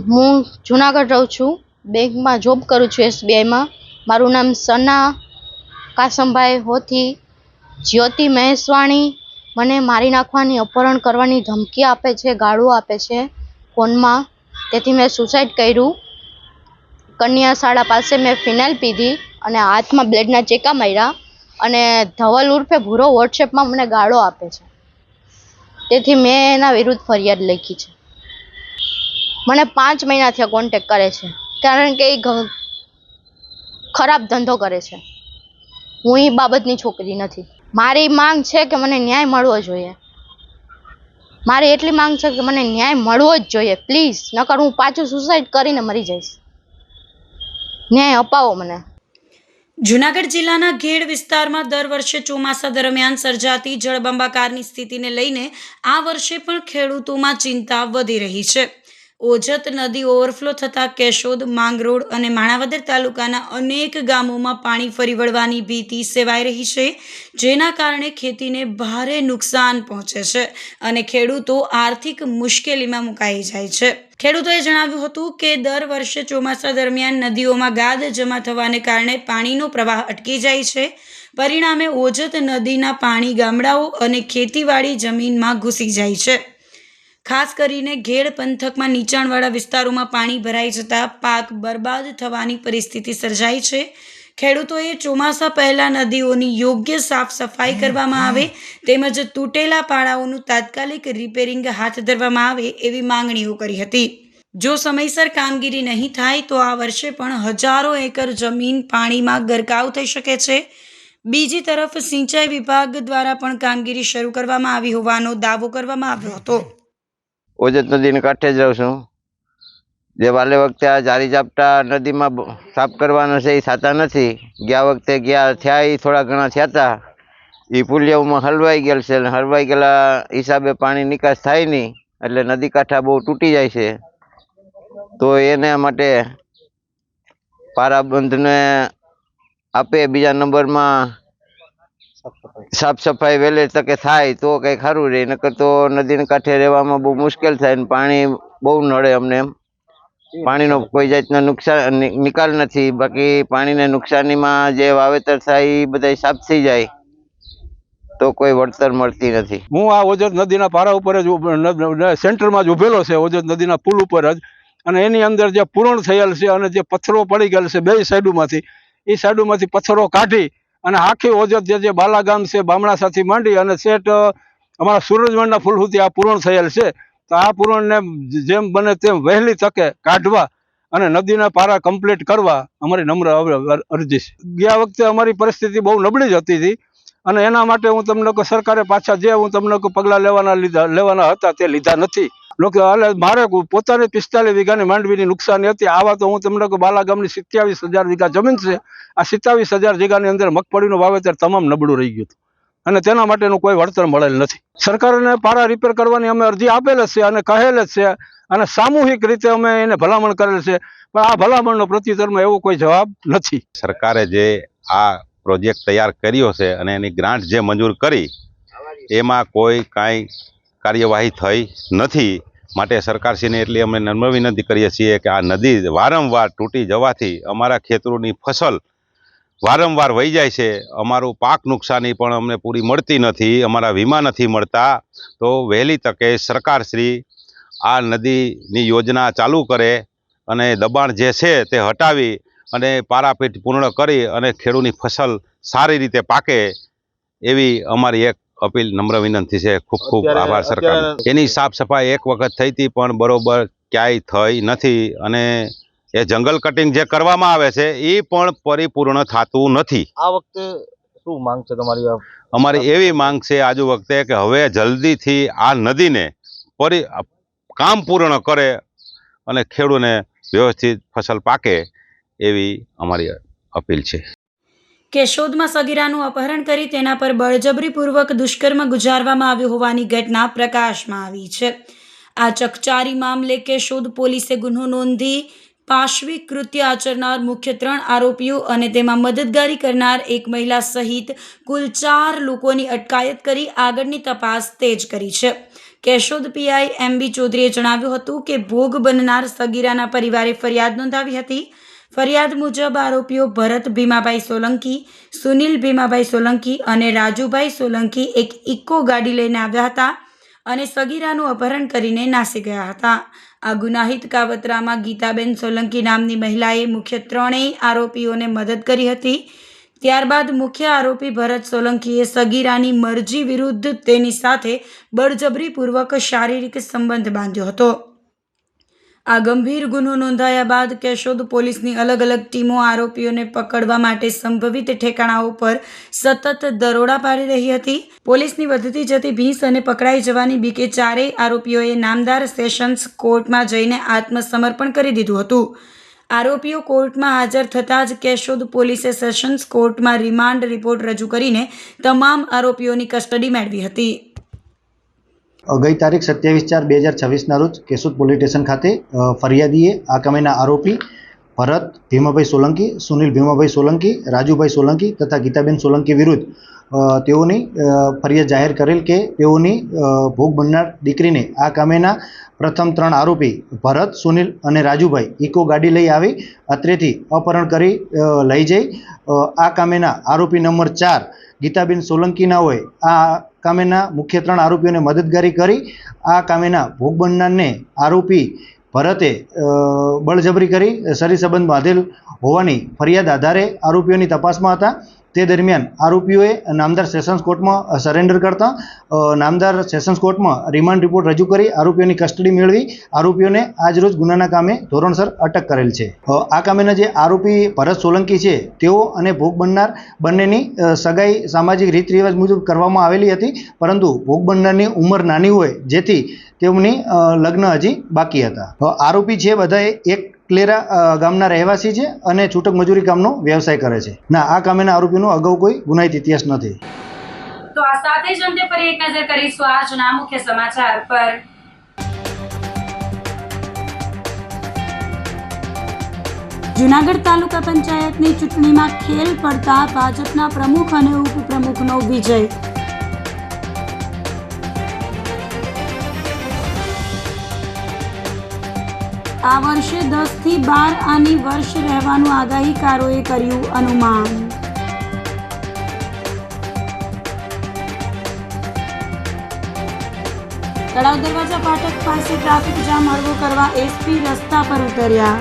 હું જુનાગઢ રહું છું, બેંકમાં જોબ કરું છું SBIમાં. મારું નામ સના કાસમભાઈ હોથી. જ્યોતિ મહેશવાણી મને મારી નાખવાની, અપહરણ કરવાની ધમકી આપે છે, ગાળો આપે છે ફોનમાં. તેથી મેં સુસાઇડ કર્યું. કન્યા શાળા પાસે મેં ફિનાઇલ પીધી અને હાથમાં બ્લેડના ચેકા માર્યા અને ધવલ ઉર્ફે ભૂરો વોટ્સએપમાં મને ગાળો આપે છે. તેથી મેં એના વિરુદ્ધ ફરિયાદ લખી છે. મને 5 મહિનાથી કોન્ટેક્ટ કરે છે કારણ કે એ ખરાબ ધંધો કરે છે. હું એ બાબતની છોકરી નથી. મારી માંગ છે કે મને ન્યાય મળવો જોઈએ. મારી એટલી માંગ છે કે મને ન્યાય મળવો જ જોઈએ પ્લીઝ, નકર હું પાછું સુસાઇડ કરીને મરી જઈશ. ન્યાય અપાવો મને. જૂનાગઢ જિલ્લાના ઘેડ વિસ્તારમાં દર વર્ષે ચોમાસા દરમિયાન સર્જાતી જળબંબાકારની સ્થિતિને લઈને આ વર્ષે પણ ખેડૂતોમાં ચિંતા વધી રહી છે. ઓજત નદી ઓવરફ્લો થતાં કેશોદ, માંગરોળ અને માણાવદર તાલુકાના અનેક ગામોમાં પાણી ફરી વળવાની ભીતિ સેવાઈ રહી છે, જેના કારણે ખેતીને ભારે નુકસાન પહોંચે છે અને ખેડૂતો આર્થિક મુશ્કેલીમાં મુકાઈ જાય છે. ખેડૂતોએ જણાવ્યું હતું કે દર વર્ષે ચોમાસા દરમિયાન નદીઓમાં ગાદ જમા થવાને કારણે પાણીનો પ્રવાહ અટકી જાય છે. પરિણામે ઓજત નદીના પાણી ગામડાઓ અને ખેતીવાડી જમીનમાં ઘૂસી જાય છે. ખાસ કરીને ઘેડ પંથકમાં નીચાણવાળા વિસ્તારોમાં પાણી ભરાઈ જતા પાક બરબાદ થવાની પરિસ્થિતિ સર્જાઈ છે. ખેડૂતોએ ચોમાસા પહેલા નદીઓની યોગ્ય સાફ સફાઈ કરવામાં આવે તેમજ તૂટેલા પાળાઓનું તાત્કાલિક રિપેરિંગ હાથ ધરવામાં આવે એવી માંગણીઓ કરી હતી. જો સમયસર કામગીરી નહીં થાય તો આ વર્ષે પણ હજારો એકર જમીન પાણીમાં ગરકાવ થઈ શકે છે. બીજી તરફ સિંચાઈ વિભાગ દ્વારા પણ કામગીરી શરૂ કરવામાં આવી હોવાનો દાવો કરવામાં આવ્યો હતો. ઓજત નદીને કાંઠે જ રહું છું. જે વાલે વખતે આ જારી ઝાપટા નદીમાં સાફ કરવાના છે એ થતા નથી. ગયા વખતે થયા એ થોડા ઘણા થયા હતા. એ પુલિયાઓમાં હલવાઈ ગયેલ છે. હલવાઈ ગયેલા હિસાબે પાણી નિકાસ થાય નહીં એટલે નદી કાંઠા બહુ તૂટી જાય છે. તો એને માટે પારાબંધને આપે. બીજા નંબરમાં સાફ સફાઈ વહેલે તકે થાય તો કંઈ સારું રહે, નકર તો નદીને કાંઠે રહેવામાં બહુ મુશ્કેલ થાય ને પાણી બહુ નડે અમને. એમ પાણીનો કોઈ જાતનો નુકસાન નિકાલ નથી. બાકી પાણીને નુકસાનીમાં જે વાવેતર થાય એ બધા સાફ થઈ જાય તો કોઈ વળતર મળતી નથી. હું આ ઓજત નદીના પારા ઉપર જ સેન્ટરમાં જ ઉભેલો છે, ઓજત નદીના પુલ ઉપર જ. અને એની અંદર જે પૂરણ થયેલ છે અને જે પથ્થરો પડી ગયેલ છે બે સાઈડોમાંથી, એ સાઈડોમાંથી પથ્થરો કાઢી અને આખી ઓજત જે બાલાગામ છે બામણા સાથે માંડી અને સેટ અમારા સૂરજવનના ફૂલ સુધી આ પૂરણ થયેલ છે. તો આ પૂરણને જેમ બને તેમ વહેલી તકે કાઢવા અને નદીના પારા કમ્પ્લીટ કરવા અમારી નમ્ર અરજી છે. ગયા વખતે અમારી પરિસ્થિતિ બહુ નબળી જ હતી અને એના માટે હું તમને કહું સરકારે પાછા જે હું તમને કહું પગલાં લેવાના હતા તે લીધા નથી. મારે પોતાની 45 વીઘાની માંડવીની નુકસાની હતી. આવા તો હું તમને કહું બાલાગામની 27,000 વીઘા જમીન છે. આ 27,000 વીઘાની અંદર મગફળીનું વાવેતર તમામ નબળું રહી ગયું હતું અને તેના માટેનું કોઈ વળતર મળેલ નથી. સરકારને પારા રિપેર કરવાની અમે અરજી આપેલ જ છે અને કહેલ જ છે અને સામૂહિક રીતે અમે એને ભલામણ કરેલ છે, પણ આ ભલામણનો પ્રત્યુત્તરમાં એવો કોઈ જવાબ નથી. સરકારે જે આ પ્રોજેક્ટ તૈયાર કર્યો છે અને એની ગ્રાન્ટ જે મંજૂર કરી એમાં કોઈ કાંઈ કાર્યવાહી થઈ નથી. માટે સરકારશ્રીને એટલી અમે નમ્ર વિનંતી કરીએ છીએ કે આ નદી વારંવાર તૂટી જવાથી અમારા ખેતરોની ફસલ વારંવાર વહી જાય છે. અમારું પાક નુકસાની પણ અમને પૂરી મળતી નથી, અમારા વીમા નથી મળતા. તો વહેલી તકે સરકારશ્રી આ નદીની યોજના ચાલુ કરે અને દબાણ જે છે તે હટાવી અને પારાપીટ પૂર્ણ કરી અને ખેડૂતની ફસલ સારી રીતે પાકે એવી અમારી એક અપીલ નમ્ર વિનંતી છે. ખૂબ ખૂબ આભાર સરકાર. એની સાફ સફાઈ એક વખત થઈ હતી પણ બરોબર ક્યાંય થઈ નથી અને એ જંગલ કટિંગ જે કરવામાં આવે છે એ પણ પરિપૂર્ણ થતું નથી. આ વખતે શું માંગ છે તમારી? અમારી એવી માંગ છે આજુ વખતે કે હવે જલ્દીથી આ નદીને કામ પૂર્ણ કરે અને ખેડૂતને વ્યવસ્થિત ફસલ પાકે એવી અમારી અપીલ છે. કેશોદમાં સગીરાનું અપહરણ કરી તેના પર બળજબરીપૂર્વક દુષ્કર્મ ગુજારવામાં આવ્યું હોવાની ઘટના પ્રકાશમાં આવી છે. આ ચકચારી મામલે કેશોદ પોલીસે ગુનો નોંધી પાશવિક કૃત્ય આચરનાર મુખ્ય 3 આરોપીઓ અને તેમાં મદદગારી કરનાર એક મહિલા સહિત કુલ 4 લોકોની અટકાયત કરી આગળની તપાસ તેજ કરી છે. કેશોદ પીઆઈ એમબી ચૌધરીએ જણાવ્યું હતું કે ભોગ બનનાર સગીરાના પરિવારે ફરિયાદ નોંધાવી હતી. ફરિયાદ મુજબ આરોપીઓ ભરત ભીમાભાઈ સોલંકી, સુનિલ ભીમાભાઈ સોલંકી અને રાજુભાઈ સોલંકી એક ઇકો ગાડી લઈને આવ્યા હતા અને સગીરાનું અપહરણ કરીને નાસી ગયા હતા. આ ગુનાહિત કાવતરામાં ગીતાબેન સોલંકી નામની મહિલાએ મુખ્ય 3 આરોપીઓને મદદ કરી હતી. ત્યારબાદ મુખ્ય આરોપી ભરત સોલંકીએ સગીરાની મરજી વિરુદ્ધ તેની સાથે બળજબરીપૂર્વક શારીરિક સંબંધ બાંધ્યો હતો. આ ગંભીર ગુનો નોંધાયા બાદ કેશોદ પોલીસની અલગ અલગ ટીમો આરોપીઓને પકડવા માટે સંભવિત ઠેકાણાઓ પર સતત દરોડા પાડી રહી હતી. પોલીસની વધતી જતી ભીંસ અને પકડાઈ જવાની બીકે 4 આરોપીઓએ નામદાર સેશન્સ કોર્ટમાં જઈને આત્મસમર્પણ કરી દીધું હતું. આરોપીઓ કોર્ટમાં હાજર થતાં જ કેશોદ પોલીસે સેશન્સ કોર્ટમાં રિમાન્ડ રિપોર્ટ રજૂ કરીને તમામ આરોપીઓની કસ્ટડી મેળવી હતી. ગઈ તારીખ 27/4/2026ના રોજ કેશોદ પોલીસ સ્ટેશન ખાતે ફરિયાદીએ આ કામેના આરોપી ભરત ભીમાભાઈ સોલંકી, સુનિલ ભીમાભાઈ સોલંકી, રાજુભાઈ સોલંકી તથા ગીતાબેન સોલંકી વિરુદ્ધ તેઓની ફરિયાદ જાહેર કરેલ કે તેઓની ભોગ બનનાર દીકરીને આ કામેના પ્રથમ 3 આરોપી ભરત, સુનિલ અને રાજુભાઈ ઇકો ગાડી લઈ આવી અત્રેથી અપહરણ કરી લઈ જઈ આ કામેના આરોપી નંબર 4 ગીતાબેન સોલંકીના હોય આ કામેના મુખ્ય 3 આરોપીઓને મદદગારી કરી આ કામેના ભોગ બનનારને આરોપી ભરતે બળજબરી કરી શરીર સંબંધ બાંધેલ હોવાની ફરિયાદ આધારે આરોપીઓની તપાસમાં હતા. તે દરમિયાન આરોપીઓએ નામદાર સેશન્સ કોર્ટમાં સરેન્ડર કરતા નામદાર સેશન્સ કોર્ટમાં રિમાન્ડ રિપોર્ટ રજૂ કરી આરોપીઓની કસ્ટડી મેળવી આરોપીઓને આજરોજ ગુનાના કામે ધોરણસર અટક કરેલ છે. આ કામેના જે આરોપી ભરત સોલંકી છે તેઓ અને ભોગ બનનાર બંનેની સગાઈ સામાજિક રીત રિવાજ મુજબ કરવામાં આવેલી હતી, પરંતુ ભોગ બનનારની ઉંમર નાની હોય જેથી તેમની લગ્ન હજી બાકી હતા. આરોપી છે બધાએ એક ક્લેરા ગામના રહેવાસી છે અને છૂટક મજૂરી કામનો વ્યવસાય કરે છે. આ કામેના આરોપીનો અગાઉ કોઈ ગુનાહિત ઇતિહાસ નથી. તો આ સાથે જ અંતે ફરી એક નજર કરીશું આજના મુખ્ય સમાચાર પર. જૂનાગઢ તાલુકા પંચાયતની ચૂંટણીમાં ખેલ પડતા ભાજપના પ્રમુખ અને ઉપપ્રમુખનો વિજય. આ વર્ષે 10 થી 12 આની વર્ષ રહેવાનું આગાહીકારોએ કર્યું અનુમાન. તળાવ દરવાજા ફાટક પાસે ટ્રાફિક જામ હળવો કરવા એસપી રસ્તા પર ઉતર્યા.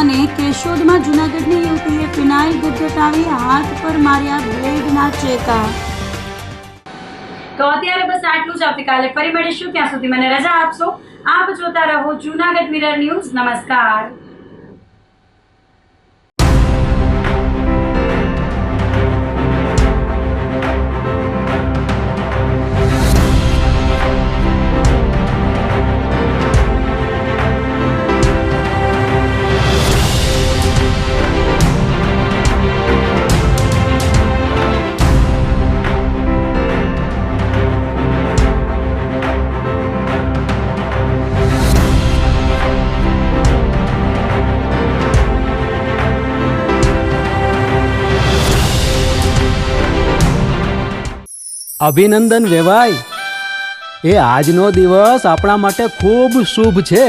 અને કેશોદમાં જૂનાગઢની યુવતીએ ફિનાઇલ ગટગટાવી હાથ પર માર્યા બ્લેડના ચેકા. તો અત્યારે બસ આટલું જ. આવતીકાલે ફરી મળીશું. ત્યાં સુધી મને રજા આપશો. આપ જોતા રહો જૂનાગઢ મિરર ન્યૂઝ. નમસ્કાર. અભિનંદન વેવાઈ. એ આજનો દિવસ આપણા માટે ખૂબ શુભ છે,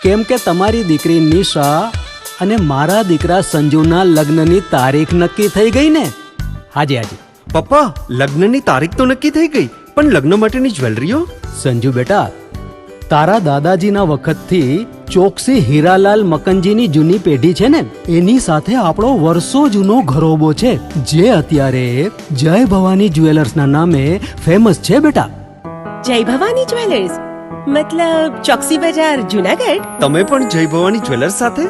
કેમ કે તમારી દીકરી નિશા અને મારા દીકરા સંજુના લગ્નની તારીખ નક્કી થઈ ગઈ ને. હાજી. પપ્પા, લગ્નની તારીખ તો નક્કી થઈ ગઈ, પણ લગ્ન માટેની જ્વેલરીઓ? સંજુ બેટા, તારા દાદાજીના વખતથી ચોકસી હીરાલાલ મકનજીની જૂની પેઢી છે ને, એની સાથે આપણો વર્ષો જૂનો ઘરોબો છે, જે અત્યારે જય ભવાની જ્વેલર્સના નામે ફેમસ છે બેટા. જય ભવાની જ્વેલર્સ મતલબ ચોકસી બજાર જુનાગઢ? તમે પણ જય ભવાની જ્વેલર્સ સાથે?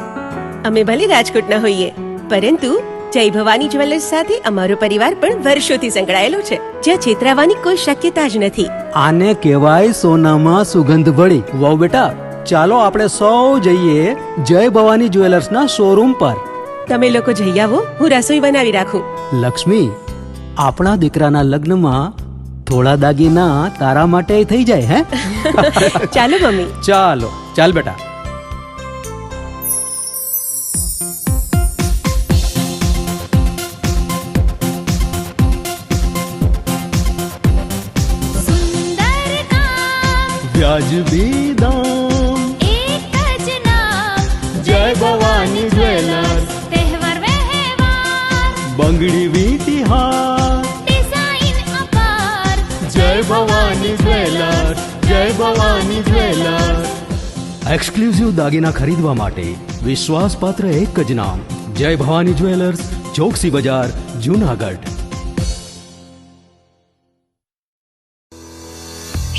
અમે ભલે રાજકોટના હોઈએ, પરંતુ જય ભવાની જ્વેલર્સ સાથે અમારો પરિવાર પણ વર્ષોથી સંકળાયેલો છે, જ્યાં છેતરાવાની કોઈ શક્યતા જ નથી. આને કહેવાય સોનામાં સુગંધ ભળી. વાવ બેટા, ચાલો આપણે સૌ જઈએ જય ભવાની જ્વેલર્સના શોરૂમ પર. તમે લોકો જઈ આવો, હું રસોઈ બનાવી રાખું. લક્ષ્મી, આપણા દીકરાના લગ્નમાં થોડા દાગીના તારા માટે થઈ જાય હે? ચાલો મમ્મી. ચાલો, ચાલ બેટા. વ્યાજબી દામ, એક જ નામ, જય ભવાની જ્વેલર્સ. તહેવાર વ્યવહાર, બંગડી વીટી હાર, ડિઝાઇન અપાર, જય ભવાની જ્વેલર્સ, જય ભવાની જ્વેલર્સ. એક્સક્લુઝિવ દાગીના ખરીદવા માટે વિશ્વાસપાત્ર એક જ નામ, જય ભવાની જ્વેલર્સ, ચોકસી બજાર, જુનાગઢ.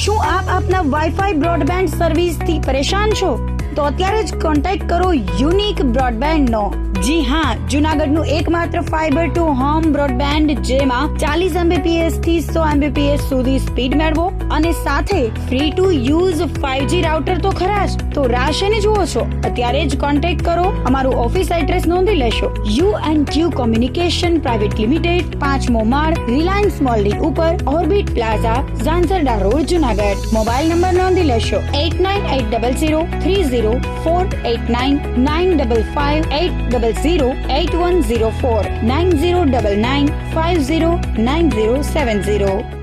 શું આપ આપના વાઈફાઈ બ્રોડબેન્ડ સર્વિસથી પરેશાન છો? તો અત્યારે જ કોન્ટેક્ટ કરો યુનિક બ્રોડબેન્ડનો. જી હા, જુનાગઢનું એકમાત્ર ફાઈબર ટુ હોમ બ્રોડબેન્ડ, જેમાં 40 Mbps થી 100 Mbps સુધી સ્પીડ મેળવો અને સાથે free to use 5G router તો ખરા જ. તો રાહ શેની જુઓ છો? અત્યારે જ કોન્ટેક્ટ કરો. અમારું ઓફિસ એડ્રેસ નોંધી લેશો. U&Q કોમ્યુનિકેશન પ્રાઇવેટ લિમિટેડ, 5મો માળ, રિલાયન્સ મોલની ઉપર, orbit plaza, Zanzarda road, Junagadh. Mobile number નોંધી લેશો 898003048995580081049099509070.